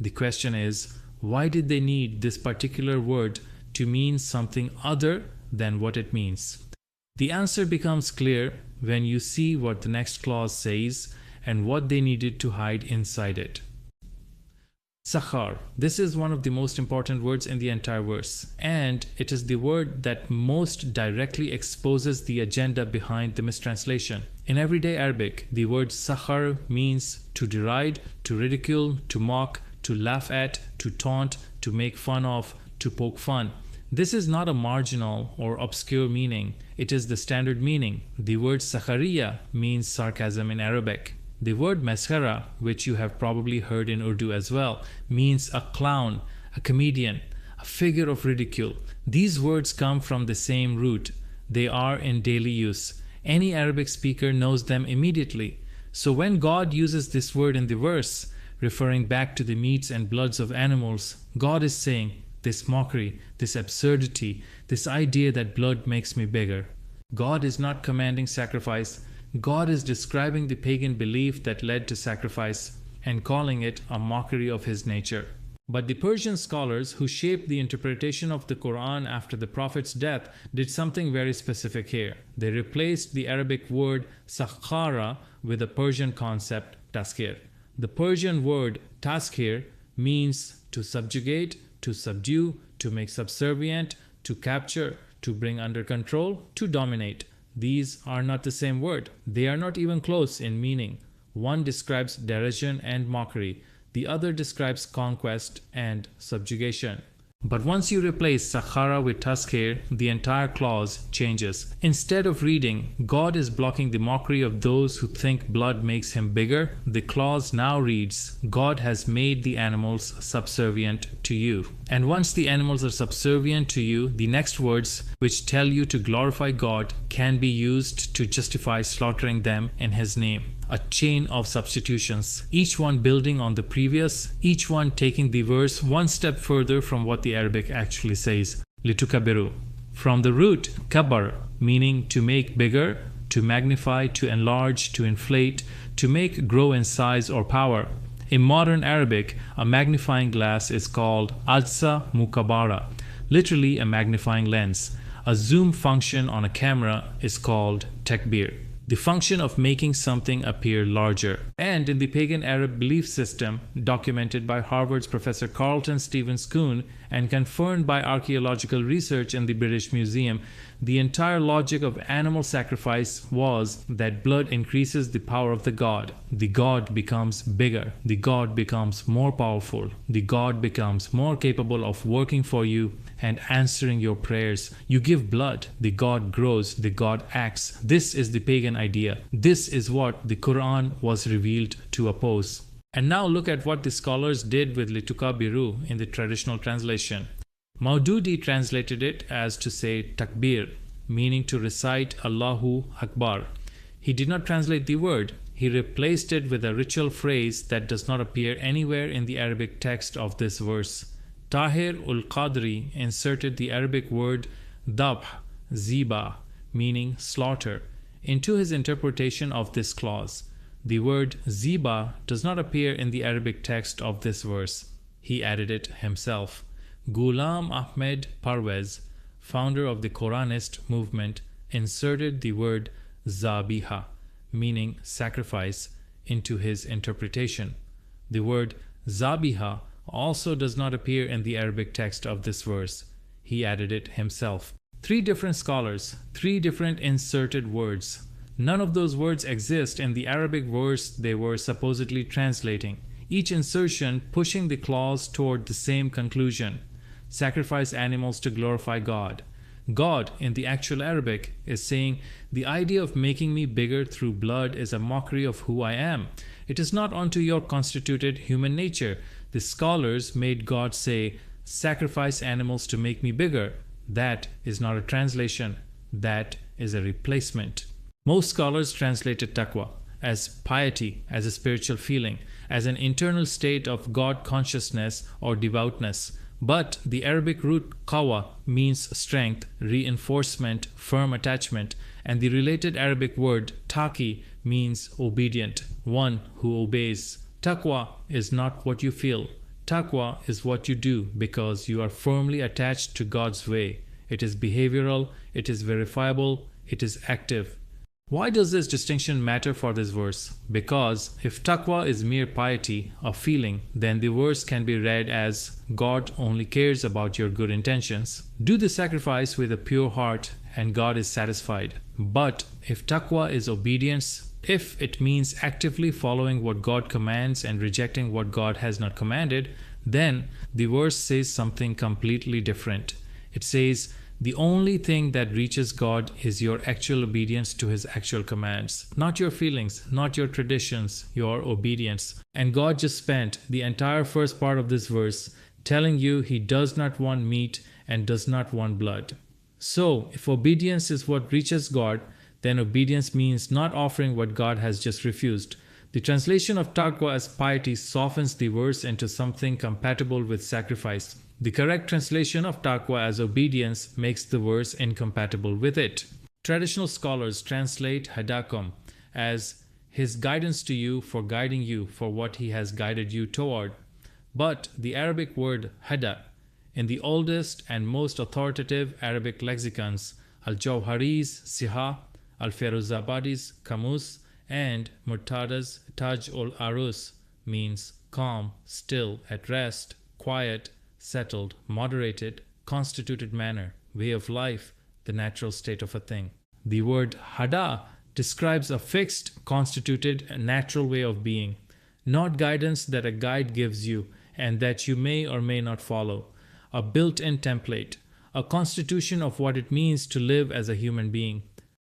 [SPEAKER 2] The question is, why did they need this particular word to mean something other than what it means? The answer becomes clear when you see what the next clause says and what they needed to hide inside it. Sakhar. This is one of the most important words in the entire verse, and it is the word that most directly exposes the agenda behind the mistranslation. In everyday Arabic, the word sakhar means to deride, to ridicule, to mock, to laugh at, to taunt, to make fun of, to poke fun. This is not a marginal or obscure meaning. It is the standard meaning. The word sakhariya means sarcasm in Arabic. The word maskhara, which you have probably heard in Urdu as well, means a clown, a comedian, a figure of ridicule. These words come from the same root. They are in daily use. Any Arabic speaker knows them immediately. So when God uses this word in the verse, referring back to the meats and bloods of animals, God is saying, this mockery, this absurdity, this idea that blood makes me bigger. God is not commanding sacrifice. God is describing the pagan belief that led to sacrifice and calling it a mockery of his nature. But the Persian scholars who shaped the interpretation of the Quran after the Prophet's death did something very specific here. They replaced the Arabic word sakhara with a Persian concept, taskir. The Persian word taskir means to subjugate, to subdue, to make subservient, to capture, to bring under control, to dominate. These are not the same word. They are not even close in meaning. One describes derision and mockery. The other describes conquest and subjugation. But once you replace sakhara with taskir, the entire clause changes. Instead of reading, God is blocking the mockery of those who think blood makes him bigger, the clause now reads, God has made the animals subservient to you. And once the animals are subservient to you, the next words, which tell you to glorify God, can be used to justify slaughtering them in his name. A chain of substitutions, each one building on the previous, each one taking the verse one step further from what the Arabic actually says. Litukabiru. From the root kabar, meaning to make bigger, to magnify, to enlarge, to inflate, to make grow in size or power. In modern Arabic, a magnifying glass is called adsa mukabara, literally a magnifying lens. A zoom function on a camera is called takbir, the function of making something appear larger. And in the pagan Arab belief system, documented by Harvard's Professor Carlton Stevens Kuhn and confirmed by archaeological research in the British Museum, the entire logic of animal sacrifice was that blood increases the power of the god. The god becomes bigger. The god becomes more powerful. The god becomes more capable of working for you and answering your prayers. You give blood, the god grows, the god acts. This is the pagan idea. This is what the Quran was revealed to oppose. And now look at what the scholars did with litukabiru in the traditional translation. Maududi translated it as to say takbir, meaning to recite Allahu Akbar. He did not translate the word. He replaced it with a ritual phrase that does not appear anywhere in the Arabic text of this verse. Tahir ul-Qadri inserted the Arabic word dabh, ziba, meaning slaughter, into his interpretation of this clause. The word ziba does not appear in the Arabic text of this verse. He added it himself. Ghulam Ahmed Parvez, founder of the Quranist movement, inserted the word zabiha, meaning sacrifice, into his interpretation. The word zabiha also does not appear in the Arabic text of this verse. He added it himself. 3 different scholars, 3 different inserted words. None of those words exist in the Arabic verse they were supposedly translating, each insertion pushing the clause toward the same conclusion: sacrifice animals to glorify God. God, in the actual Arabic, is saying, the idea of making me bigger through blood is a mockery of who I am. It is not unto your constituted human nature. The scholars made God say, sacrifice animals to make me bigger. That is not a translation. That is a replacement. Most scholars translated taqwa as piety, as a spiritual feeling, as an internal state of God consciousness or devoutness. But the Arabic root qawa means strength, reinforcement, firm attachment, and the related Arabic word taqi means obedient, one who obeys. Taqwa is not what you feel. Taqwa is what you do because you are firmly attached to God's way. It is behavioral, it is verifiable, it is active. Why does this distinction matter for this verse? Because if taqwa is mere piety, a feeling, then the verse can be read as God only cares about your good intentions. Do the sacrifice with a pure heart and God is satisfied. But if taqwa is obedience, if it means actively following what God commands and rejecting what God has not commanded, then the verse says something completely different. It says, the only thing that reaches God is your actual obedience to His actual commands, not your feelings, not your traditions, your obedience. And God just spent the entire first part of this verse telling you He does not want meat and does not want blood. So, if obedience is what reaches God, then obedience means not offering what God has just refused. The translation of taqwa as piety softens the verse into something compatible with sacrifice. The correct translation of taqwa as obedience makes the verse incompatible with it. Traditional scholars translate hadakum as His guidance to you for guiding you for what He has guided you toward. But the Arabic word hada, in the oldest and most authoritative Arabic lexicons, al-Jawhari's Siha, al-Feruzabadi's Kamus, and Murtada's Taj ul-Arus, means calm, still, at rest, quiet, settled, moderated, constituted manner, way of life, the natural state of a thing. The word hada describes a fixed, constituted, natural way of being, not guidance that a guide gives you and that you may or may not follow, a built-in template, a constitution of what it means to live as a human being.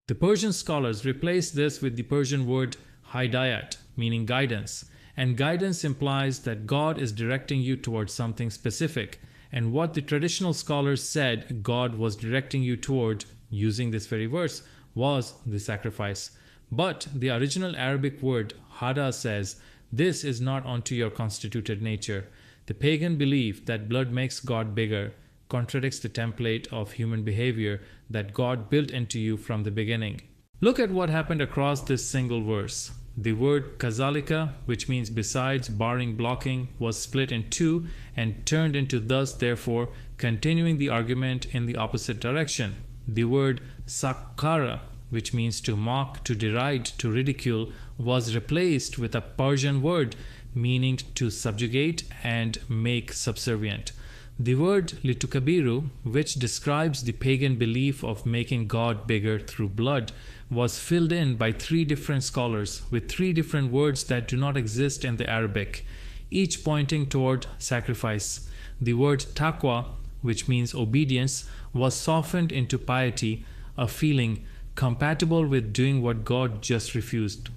[SPEAKER 2] The Persian scholars replaced this with the Persian word hidayat, meaning guidance. And guidance implies that God is directing you towards something specific. And what the traditional scholars said God was directing you toward, using this very verse, was the sacrifice. But the original Arabic word hada says, this is not unto your constituted nature. The pagan belief that blood makes God bigger contradicts the template of human behavior that God built into you from the beginning. Look at what happened across this single verse. The word kazalika, which means besides, barring, blocking, was split in 2 and turned into thus, therefore, continuing the argument in the opposite direction. The word sakkara, which means to mock, to deride, to ridicule, was replaced with a Persian word meaning to subjugate and make subservient. The word litukabiru, which describes the pagan belief of making God bigger through blood, was filled in by 3 different scholars with 3 different words that do not exist in the Arabic, each pointing toward sacrifice. The word taqwa, which means obedience, was softened into piety, a feeling compatible with doing what God just refused.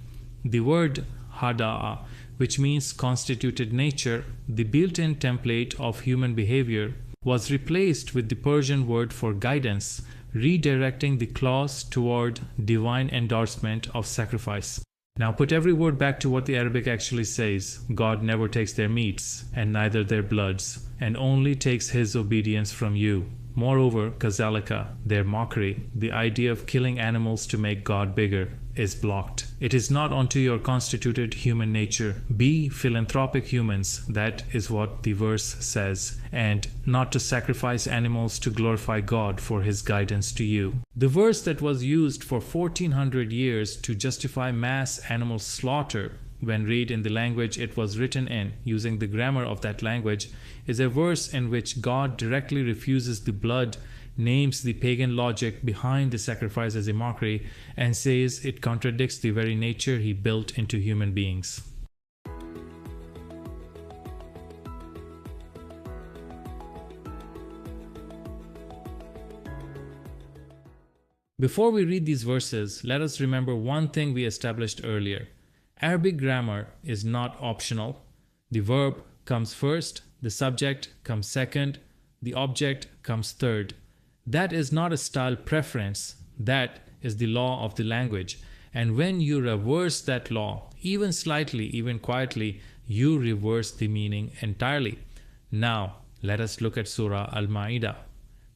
[SPEAKER 2] The word hada'a, which means constituted nature, the built-in template of human behavior, was replaced with the Persian word for guidance, redirecting the clause toward divine endorsement of sacrifice. Now put every word back to what the Arabic actually says. God never takes their meats, and neither their bloods, and only takes His obedience from you. Moreover, kazalika, their mockery, the idea of killing animals to make God bigger, is blocked. It is not unto your constituted human nature. Be philanthropic humans, that is what the verse says, and not to sacrifice animals to glorify God for His guidance to you. The verse that was used for 1400 years to justify mass animal slaughter when read in the language it was written in, using the grammar of that language, is a verse in which God directly refuses the blood, names the pagan logic behind the sacrifice as a mockery, and says it contradicts the very nature he built into human beings. Before we read these verses, let us remember one thing we established earlier. Arabic grammar is not optional. The verb comes first, the subject comes second, the object comes third. That is not a style preference, that is the law of the language. And when you reverse that law, even slightly, even quietly, you reverse the meaning entirely. Now, let us look at Surah Al-Ma'idah,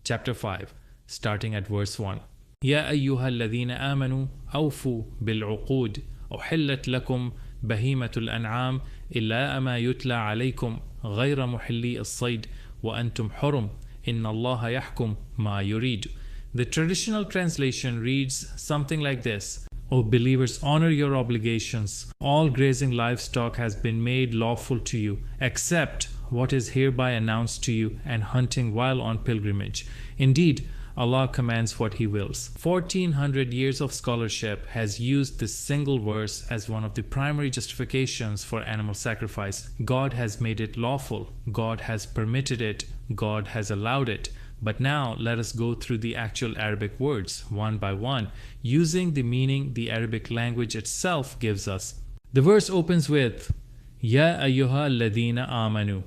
[SPEAKER 2] chapter 5, starting at verse 1. يا أيها الذين آمنوا أوفوا بالعقود أحلت لكم بهيمة الأنعام إلا ما يتلى عليكم غير محلي الصيد وأنتم حرم إن الله يحكم ما يريد. The traditional translation reads something like this: O believers, honor your obligations. All grazing livestock has been made lawful to you, except what is hereby announced to you, and hunting while on pilgrimage. Indeed, Allah commands what He wills. 1400 years of scholarship has used this single verse as one of the primary justifications for animal sacrifice. God has made it lawful. God has permitted it. God has allowed it. But now let us go through the actual Arabic words one by one, using the meaning the Arabic language itself gives us. The verse opens with Ya ayyuha alladhina amanu.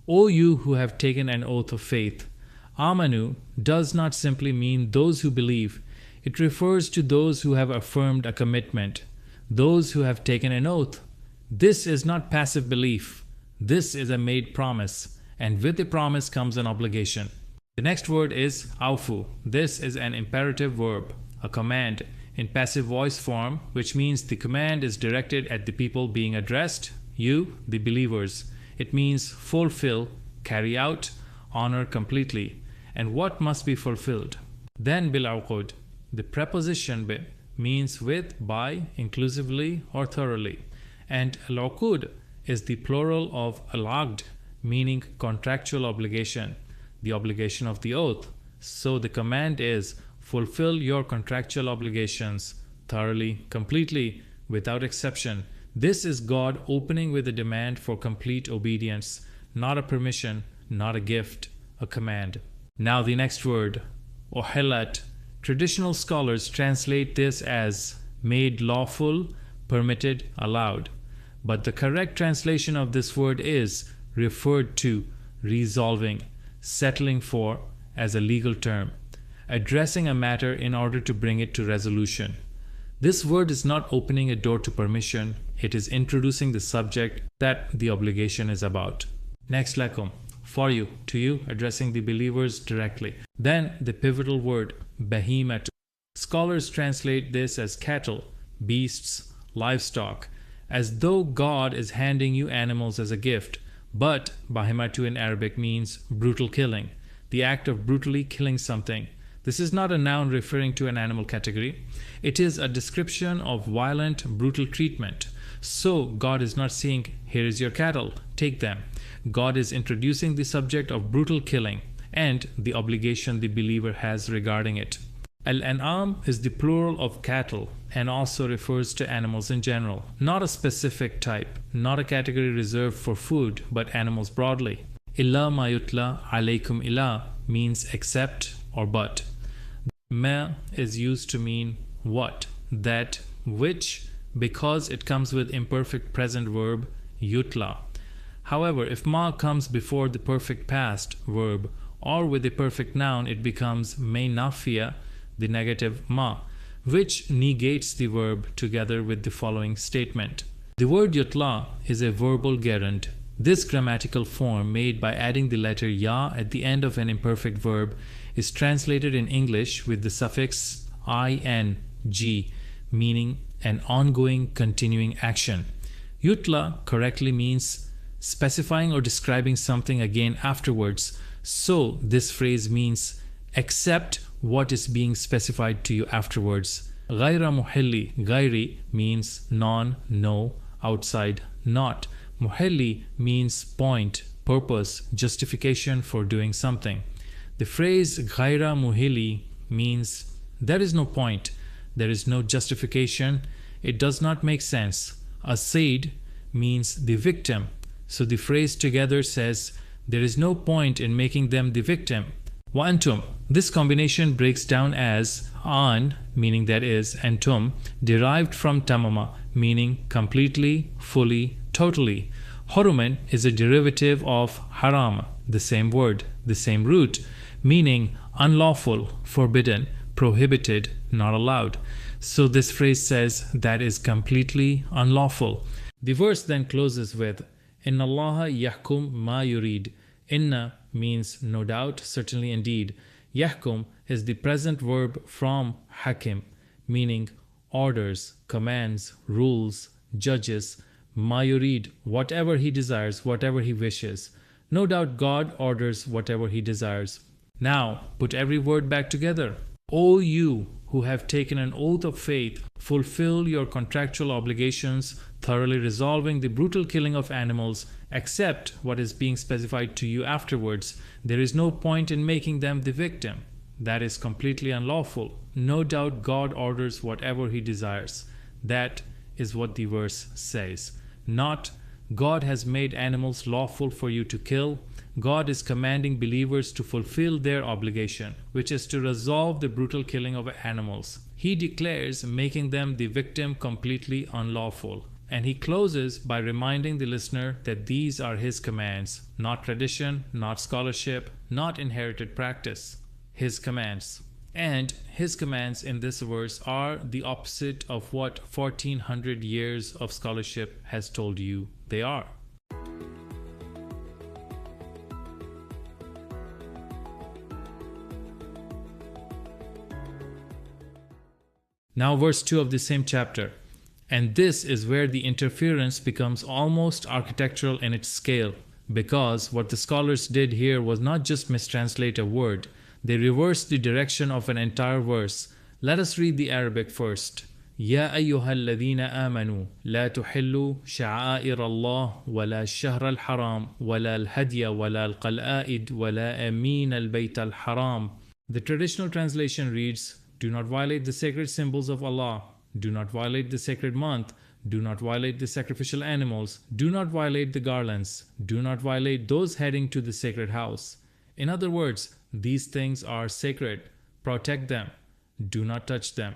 [SPEAKER 2] O you who have taken an oath of faith. Amanu does not simply mean those who believe. It refers to those who have affirmed a commitment, those who have taken an oath. This is not passive belief. This is a made promise, and with the promise comes an obligation. The next word is awfu. This is an imperative verb, a command in passive voice form, which means the command is directed at the people being addressed, you, the believers. It means fulfill, carry out, honor completely. And what must be fulfilled? Then bil-uqud, the preposition bi means with, by, inclusively, or thoroughly. And al-uqud is the plural of al-aqd, meaning contractual obligation, the obligation of the oath. So the command is fulfill your contractual obligations thoroughly, completely, without exception. This is God opening with a demand for complete obedience, not a permission, not a gift, a command. Now the next word, uhillat. Traditional scholars translate this as made lawful, permitted, allowed. But the correct translation of this word is referred to, resolving, settling for as a legal term, addressing a matter in order to bring it to resolution. This word is not opening a door to permission, it is introducing the subject that the obligation is about. Next lakum. For you, to you, addressing the believers directly. Then the pivotal word, behemoth. Scholars translate this as cattle, beasts, livestock, as though God is handing you animals as a gift. But behemoth in Arabic means brutal killing, the act of brutally killing something. This is not a noun referring to an animal category. It is a description of violent, brutal treatment. So God is not saying, here is your cattle, take them. God is introducing the subject of brutal killing and the obligation the believer has regarding it. Al-An'am is the plural of cattle and also refers to animals in general, not a specific type, not a category reserved for food, but animals broadly. Illa ma yutla alaykum illa means except or but. Ma is used to mean what, that, which, because it comes with imperfect present verb yutla. However, if ma comes before the perfect past verb or with the perfect noun, it becomes may nafiya, the negative ma, which negates the verb together with the following statement. The word yutla is a verbal gerund. This grammatical form, made by adding the letter ya at the end of an imperfect verb, is translated in English with the suffix ing, meaning an ongoing, continuing action. Yutla correctly means specifying or describing something again afterwards. So this phrase means accept what is being specified to you afterwards. Ghaira muhilli, ghairi means non, no, outside, not. Muhalli means point, purpose, justification for doing something. The phrase ghaira muhili means there is no point, there is no justification, it does not make sense. Asaid means the victim, so the phrase together says there is no point in making them the victim. Wa antum. This combination breaks down as an, meaning that is, and tum, derived from tamama, meaning completely, fully, totally. Huruman is a derivative of haram, the same word, the same root, meaning unlawful, forbidden, prohibited, not allowed. So this phrase says that is completely unlawful. The verse then closes with Inna Allaha yahkum ma yurid. Inna means no doubt, certainly indeed. Yahkum is the present verb from hakim, meaning orders, commands, rules, judges. Ma yurid, whatever he desires, whatever he wishes. No doubt God orders whatever he desires. Now, put every word back together. O you who have taken an oath of faith, fulfill your contractual obligations, thoroughly resolving the brutal killing of animals, except what is being specified to you afterwards. There is no point in making them the victim. That is completely unlawful. No doubt God orders whatever he desires. That is what the verse says. Not, God has made animals lawful for you to kill. God is commanding believers to fulfill their obligation, which is to resolve the brutal killing of animals. He declares making them the victim completely unlawful. And he closes by reminding the listener that these are his commands, not tradition, not scholarship, not inherited practice. His commands. And his commands in this verse are the opposite of what 1400 years of scholarship has told you they are. Now verse 2 of the same chapter. And this is where the interference becomes almost architectural in its scale, because what the scholars did here was not just mistranslate a word, they reversed the direction of an entire verse. Let us read the Arabic first. يا أيها الذين آمنوا لا تحلوا شعائر الله ولا الشهر الحرام ولا الهدي ولا القلائد ولا أمين البيت الحرام. The traditional translation reads, do not violate the sacred symbols of Allah. Do not violate the sacred month. Do not violate the sacrificial animals. Do not violate the garlands. Do not violate those heading to the sacred house. In other words, these things are sacred. Protect them. Do not touch them.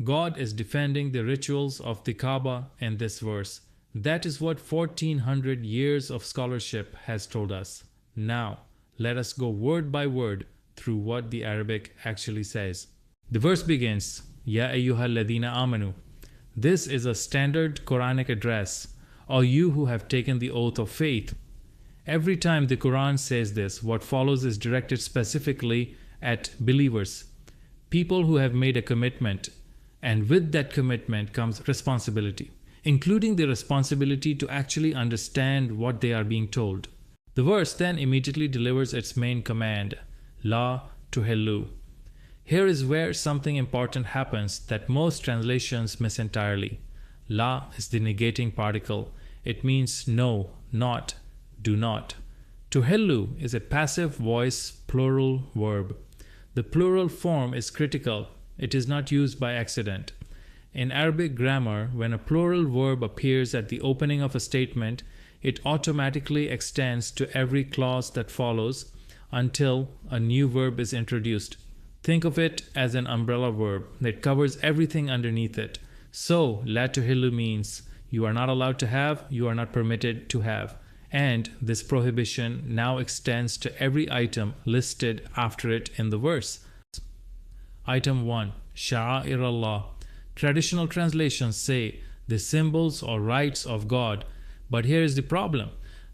[SPEAKER 2] God is defending the rituals of the Kaaba in this verse. That is what 1400 years of scholarship has told us. Now, let us go word by word through what the Arabic actually says. The verse begins, Ya ayyuhal ladina amanu. This is a standard Quranic address, or you who have taken the oath of faith. Every time the Quran says this, what follows is directed specifically at believers, people who have made a commitment, and with that commitment comes responsibility, including the responsibility to actually understand what they are being told. The verse then immediately delivers its main command, La tuhillu. Here is where something important happens that most translations miss entirely. La is the negating particle. It means no, not, do not. Tuhillu is a passive voice plural verb. The plural form is critical. It is not used by accident. In Arabic grammar, when a plural verb appears at the opening of a statement, it automatically extends to every clause that follows until a new verb is introduced. Think of it as an umbrella verb that covers everything underneath it. So, la tuhillu means you are not allowed to have, you are not permitted to have. And this prohibition now extends to every item listed after it in the verse. Item 1. Sha'air Allah. Traditional translations say the symbols or rites of God, but here is the problem.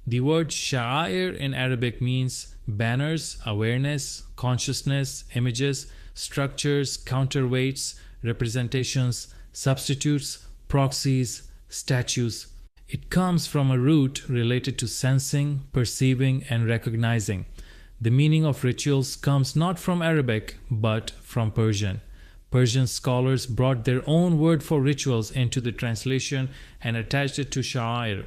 [SPEAKER 2] The word sha'air in Arabic means banners, awareness, consciousness, images, structures, counterweights, representations, substitutes, proxies, statues. It comes from a root related to sensing, perceiving, and recognizing. The meaning of rituals comes not from Arabic, but from Persian. Persian scholars brought their own word for rituals into the translation and attached it to sha'air.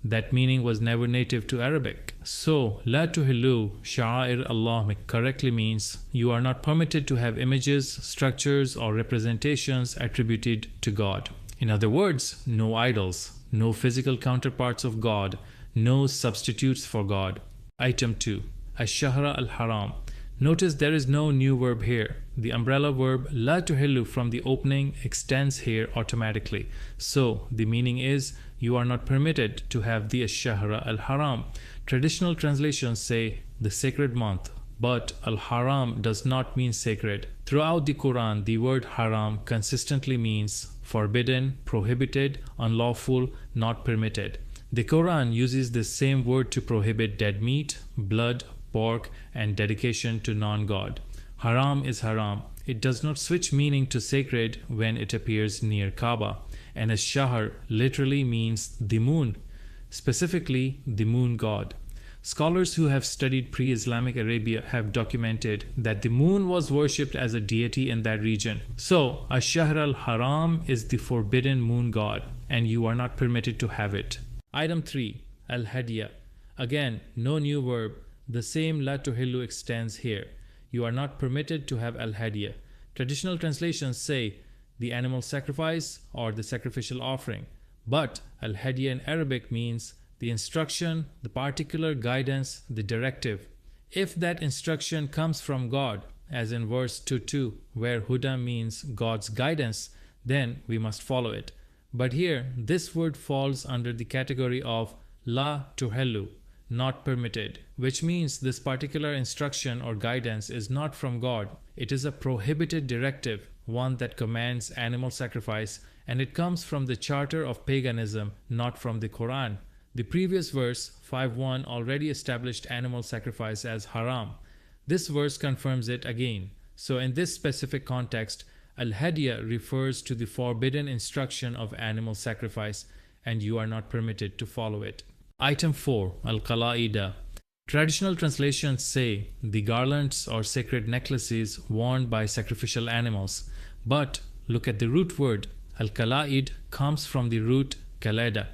[SPEAKER 2] That meaning was never native to Arabic. So, la tuhillu sha'air Allah correctly means you are not permitted to have images, structures, or representations attributed to God. In other words, no idols, no physical counterparts of God, no substitutes for God. Item 2. Ash-Shahra al-Haram. Notice there is no new verb here. The umbrella verb la tuhillu from the opening extends here automatically. So, the meaning is you are not permitted to have the Ash-Shahra al-Haram. Traditional translations say the sacred month, but al-Haram does not mean sacred. Throughout the Quran, the word haram consistently means forbidden, prohibited, unlawful, not permitted. The Quran uses the same word to prohibit dead meat, blood, pork, and dedication to non-God. Haram is haram. It does not switch meaning to sacred when it appears near Kaaba. And Ash-Shahr literally means the moon, specifically the moon god. Scholars who have studied pre-Islamic Arabia have documented that the moon was worshipped as a deity in that region. So, Ash-Shahr al-Haram is the forbidden moon god, and you are not permitted to have it. Item 3. Al-Hadya. Again, no new verb. The same la tuhillu extends here. You are not permitted to have al-Hadya. Traditional translations say the animal sacrifice or the sacrificial offering. But al-Hadya in Arabic means the instruction, the particular guidance, the directive. If that instruction comes from God, as in verse 2:2, where Huda means God's guidance, then we must follow it. But here, this word falls under the category of la tuhillu, not permitted, which means this particular instruction or guidance is not from God. It is a prohibited directive, one that commands animal sacrifice, and it comes from the charter of paganism, not from the Quran. The previous verse, 5:1, already established animal sacrifice as haram. This verse confirms it again. So in this specific context, al-Hadya refers to the forbidden instruction of animal sacrifice, and you are not permitted to follow it. Item 4. Al-Qala'ida. Traditional translations say the garlands or sacred necklaces worn by sacrificial animals. But look at the root word. Al-Qala'id comes from the root qalada,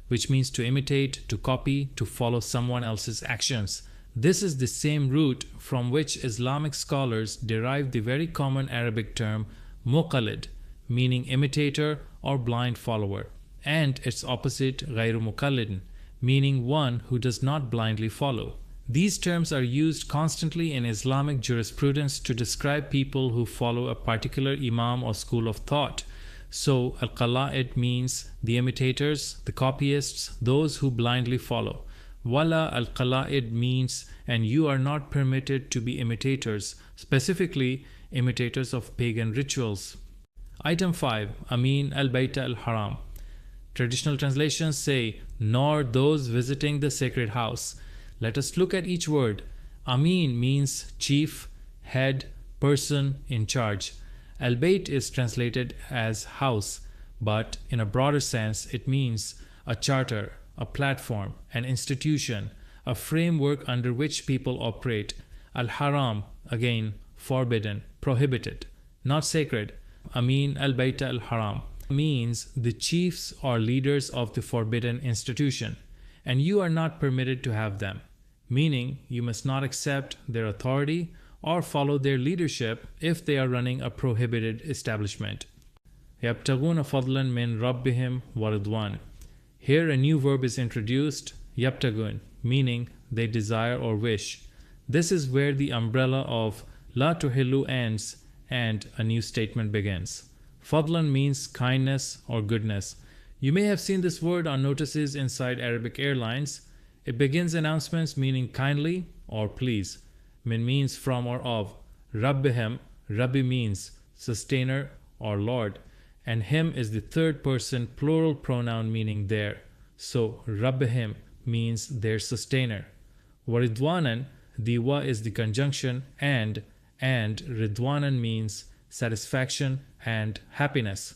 [SPEAKER 2] which means to imitate, to copy, to follow someone else's actions. This is the same root from which Islamic scholars derive the very common Arabic term muqallid, meaning imitator or blind follower, and its opposite ghayru muqallidin, meaning one who does not blindly follow. These terms are used constantly in Islamic jurisprudence to describe people who follow a particular imam or school of thought. So, al-Qala'id means the imitators, the copyists, those who blindly follow. Wala al-Qala'id means, and you are not permitted to be imitators, specifically imitators of pagan rituals. Item 5. Amin al-Bayt al-Haram. Traditional translations say, nor those visiting the sacred house. Let us look at each word. Amin means chief, head, person, in charge. Al-Bayt is translated as house, but in a broader sense it means a charter, a platform, an institution, a framework under which people operate. Al-Haram, again, forbidden, prohibited, not sacred. Amin al-Bayt al-Haram means the chiefs or leaders of the forbidden institution, and you are not permitted to have them, meaning you must not accept their authority or follow their leadership if they are running a prohibited establishment. يَبْتَغُونَ فَضْلًا مِنْ رَبِّهِمْ وَرِضْوَانًا. Here a new verb is introduced, يَبْتَغُون, meaning they desire or wish. This is where the umbrella of la tuhillu ends and a new statement begins. Fadlan means kindness or goodness. You may have seen this word on notices inside Arabic airlines. It begins announcements meaning kindly or please. Min means from or of. Rabbihim, Rabbi means sustainer or Lord. And him is the third person plural pronoun meaning their. So Rabbihim means their sustainer. Waridwanan, the wa is the conjunction and Ridwanan means satisfaction and happiness.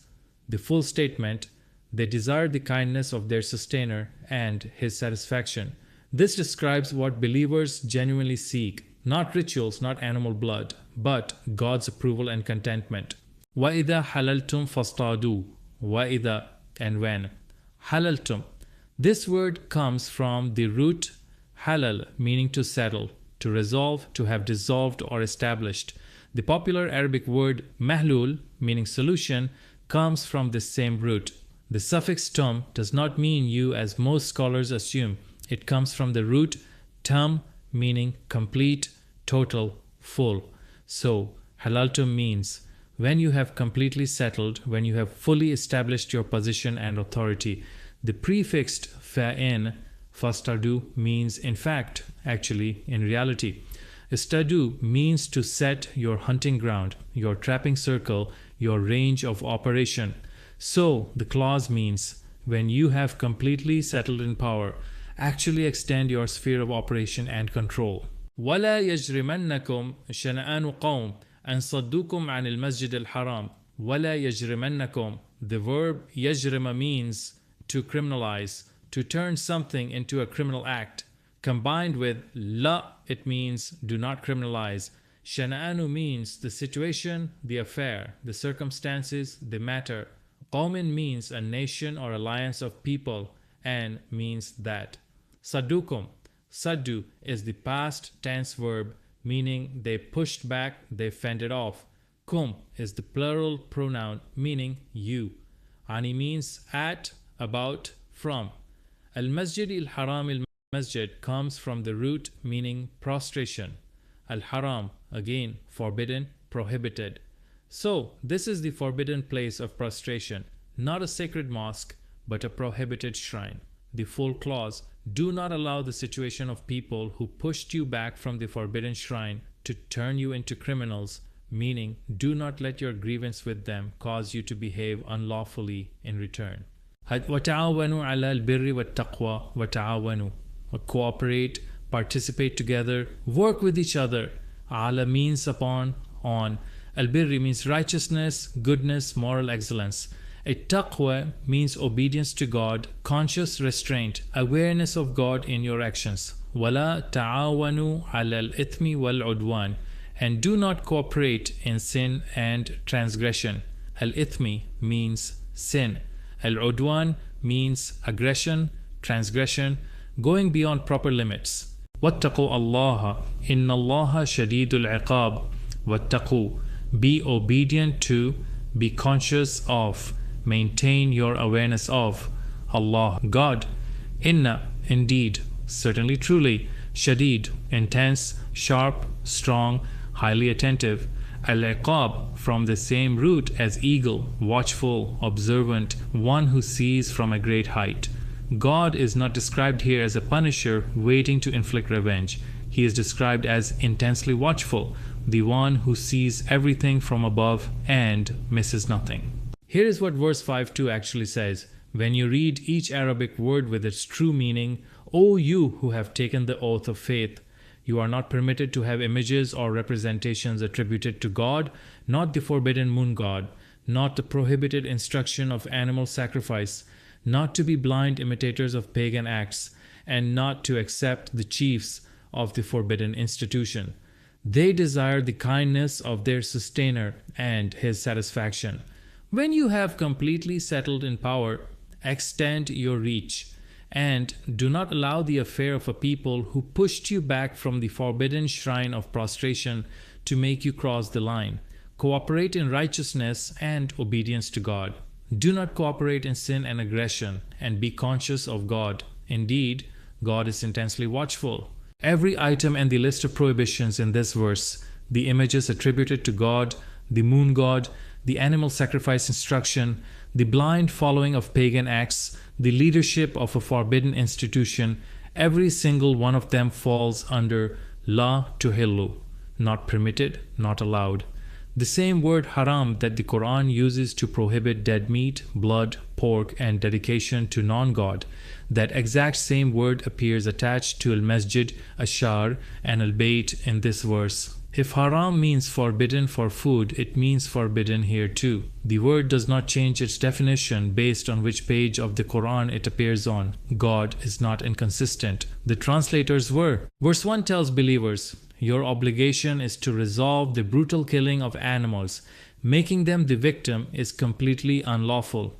[SPEAKER 2] The full statement, they desire the kindness of their sustainer and his satisfaction. This describes what believers genuinely seek, not rituals, not animal blood, but God's approval and contentment. وَإِذَا حَلَلْتُمْ فَاصْطَادُوا. وَإِذَا, and when. حَلَلْتُمْ. This word comes from the root halal, meaning to settle, to resolve, to have dissolved or established. The popular Arabic word mahlul, meaning solution, comes from this same root. The suffix tum does not mean you as most scholars assume. It comes from the root tam, meaning complete, total, full. So, halaltum means when you have completely settled, when you have fully established your position and authority. The prefixed fa'in, fastadu, means in fact, actually, in reality. Istadu means to set your hunting ground, your trapping circle, your range of operation. So, the clause means when you have completely settled in power, actually extend your sphere of operation and control. وَلَا يَجْرِمَنَّكُمْ شَنَآنُ قَوْمٍ أَنْ صَدُّوكُمْ عَنِ الْمَسْجِدِ الْحَرَامِ. وَلَا يَجْرِمَنَّكُمْ. The verb يَجْرِمَ means to criminalize, to turn something into a criminal act. Combined with la, it means do not criminalize. Shana'anu means the situation, the affair, the circumstances, the matter. Qawmin means a nation or alliance of people and means that. Saddukum. Saddu is the past tense verb meaning they pushed back, they fended off. Kum is the plural pronoun meaning you. Ani means at, about, from. Al-Masjid al-Haram al-Masjid comes from the root meaning prostration. Al-Haram, again, forbidden, prohibited. So, this is the forbidden place of prostration, not a sacred mosque, but a prohibited shrine. The full clause, do not allow the situation of people who pushed you back from the forbidden shrine to turn you into criminals, meaning do not let your grievance with them cause you to behave unlawfully in return. وَتَعَاوَنُوا عَلَى الْبِرِّ وَالتَّقْوَى وَتَعَاوَنُوا. Cooperate, participate together, work with each other. Ala means upon, on. Al-birri means righteousness, goodness, moral excellence. At-taqwa means obedience to God, conscious restraint, awareness of God in your actions. وَلَا تَعَاوَنُوا عَلَى الْإِثْمِ وَالْعُدْوَانِ. And do not cooperate in sin and transgression. Al-ithmi means sin. Al-udwan means aggression, transgression, going beyond proper limits. وَاتَّقُوا اللَّهَ إِنَّ اللَّهَ شَدِيدُ الْعِقَابِ. وَاتَّقُوا. Be obedient to, be conscious of, maintain your awareness of Allah, God. Inna, indeed, certainly, truly. Shadid, intense, sharp, strong, highly attentive. Al-Iqab, from the same root as eagle, watchful, observant, one who sees from a great height. God is not described here as a punisher waiting to inflict revenge. He is described as intensely watchful, the one who sees everything from above and misses nothing. Here is what verse 5.2 actually says. When you read each Arabic word with its true meaning, O you who have taken the oath of faith, you are not permitted to have images or representations attributed to God, not the forbidden moon god, not the prohibited instruction of animal sacrifice, not to be blind imitators of pagan acts, and not to accept the chiefs of the forbidden institution. They desire the kindness of their sustainer and his satisfaction. When you have completely settled in power, extend your reach, and do not allow the affair of a people who pushed you back from the forbidden shrine of prostration to make you cross the line. Cooperate in righteousness and obedience to God. Do not cooperate in sin and aggression, and be conscious of God. Indeed, God is intensely watchful. Every item and the list of prohibitions in this verse, the images attributed to God, the moon god, the animal sacrifice instruction, the blind following of pagan acts, the leadership of a forbidden institution, every single one of them falls under la tuhillu, not permitted, not allowed. The same word haram that the Quran uses to prohibit dead meat, blood, pork, and dedication to non-God, that exact same word appears attached to al-masjid, ashar, and al-bayt in this verse. If haram means forbidden for food, it means forbidden here too. The word does not change its definition based on which page of the Quran it appears on. God is not inconsistent. The translators were. Verse 1 tells believers, your obligation is to resolve the brutal killing of animals, Making them the victim is completely unlawful.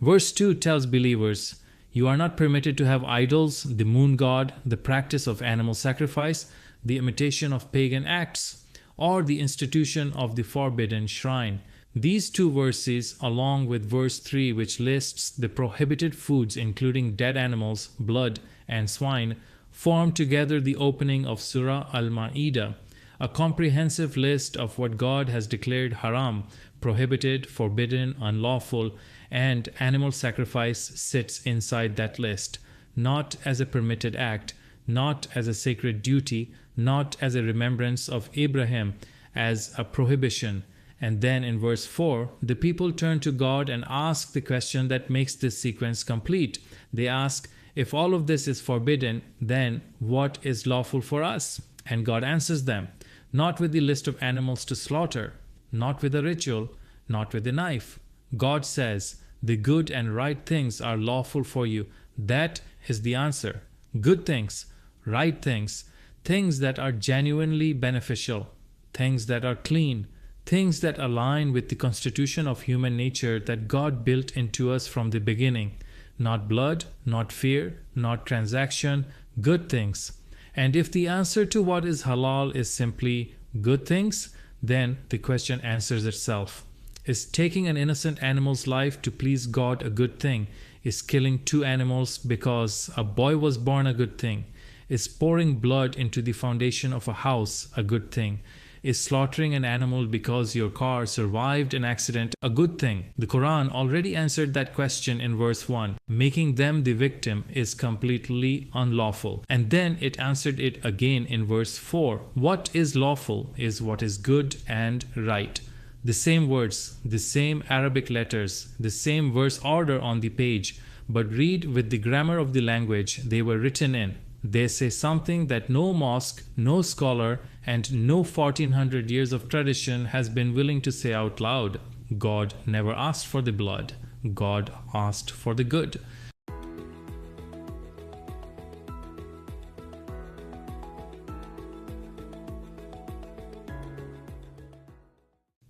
[SPEAKER 2] Verse 2 tells believers, you are not permitted to have idols, the moon god, the practice of animal sacrifice, the imitation of pagan acts, or the institution of the forbidden shrine. These two verses, along with verse 3, which lists the prohibited foods including dead animals, blood, and swine, form together the opening of Surah Al-Ma'idah, a comprehensive list of what God has declared haram, prohibited, forbidden, unlawful, and animal sacrifice sits inside that list, not as a permitted act, not as a sacred duty, not as a remembrance of Abraham, as a prohibition. And then in verse 4, the people turn to God and ask the question that makes this sequence complete. They ask, if all of this is forbidden, then what is lawful for us? And God answers them, not with the list of animals to slaughter, not with a ritual, not with a knife. God says, the good and right things are lawful for you. That is the answer. Good things, right things, things that are genuinely beneficial, things that are clean, things that align with the constitution of human nature that God built into us from the beginning. Not blood, not fear, not transaction, good things. And if the answer to what is halal is simply good things, then the question answers itself. Is taking an innocent animal's life to please God a good thing? Is killing two animals because a boy was born a good thing? Is pouring blood into the foundation of a house a good thing? Is slaughtering an animal because your car survived an accident a good thing? The Quran already answered that question in verse 1. Making them the victim is completely unlawful. And then it answered it again in verse 4. What is lawful is what is good and right. The same words, the same Arabic letters, the same verse order on the page, but read with the grammar of the language they were written in. They say something that no mosque, no scholar, and no 1400 years of tradition has been willing to say out loud. God never asked for the blood. God asked for the good.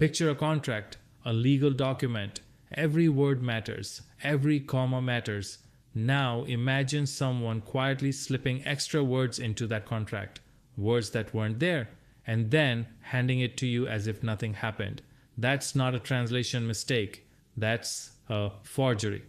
[SPEAKER 2] Picture a contract, a legal document. Every word matters. Every comma matters. Now imagine someone quietly slipping extra words into that contract, words that weren't there, and then handing it to you as if nothing happened. That's not a translation mistake. That's a forgery.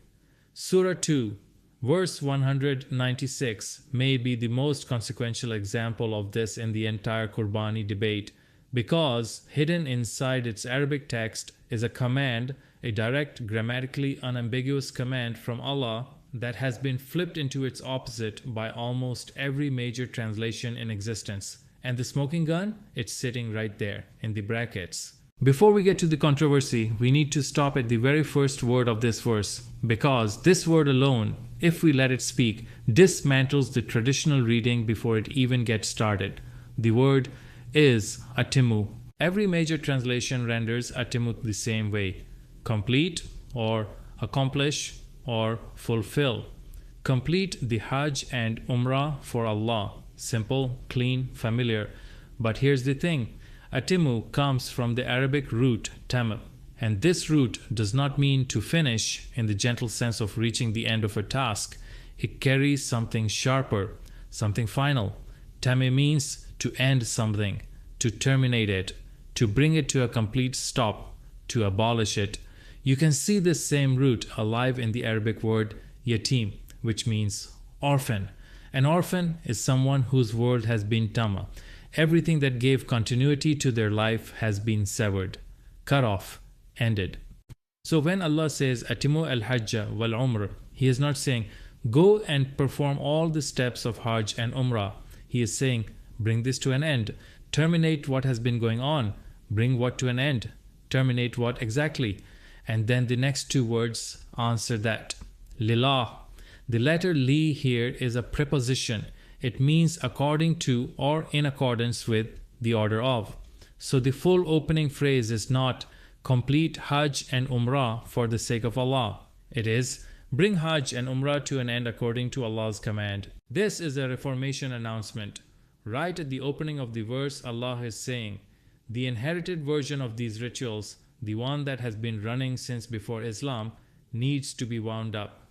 [SPEAKER 2] Surah 2, verse 196 may be the most consequential example of this in the entire Qurbani debate, because hidden inside its Arabic text is a command, a direct, grammatically unambiguous command from Allah that has been flipped into its opposite by almost every major translation in existence. And the smoking gun? It's sitting right there in the brackets. Before we get to the controversy, we need to stop at the very first word of this verse, because this word alone, if we let it speak, dismantles the traditional reading before it even gets started. The word is atimu. Every major translation renders atimu the same way: complete, or accomplish, or fulfill. Complete the Hajj and Umrah for Allah. Simple, clean, familiar. But here's the thing. Atimu comes from the Arabic root tamam, and this root does not mean to finish in the gentle sense of reaching the end of a task. It carries something sharper, something final. Tamam means to end something, to terminate it, to bring it to a complete stop, to abolish it. You can see this same root alive in the Arabic word yatim, which means orphan. An orphan is someone whose world has been tama. Everything that gave continuity to their life has been severed, cut off, ended. So when Allah says atimu al-hajja wal-umr, He is not saying go and perform all the steps of Hajj and Umrah. He is saying bring this to an end, terminate what has been going on. Bring what to an end? Terminate what exactly? And then the next two words answer that. Lillah. The letter li here is a preposition. It means according to or in accordance with the order of. So the full opening phrase is not complete Hajj and Umrah for the sake of Allah. It is bring Hajj and Umrah to an end according to Allah's command. This is a Reformation announcement. Right at the opening of the verse, Allah is saying, the inherited version of these rituals, the one that has been running since before Islam, needs to be wound up,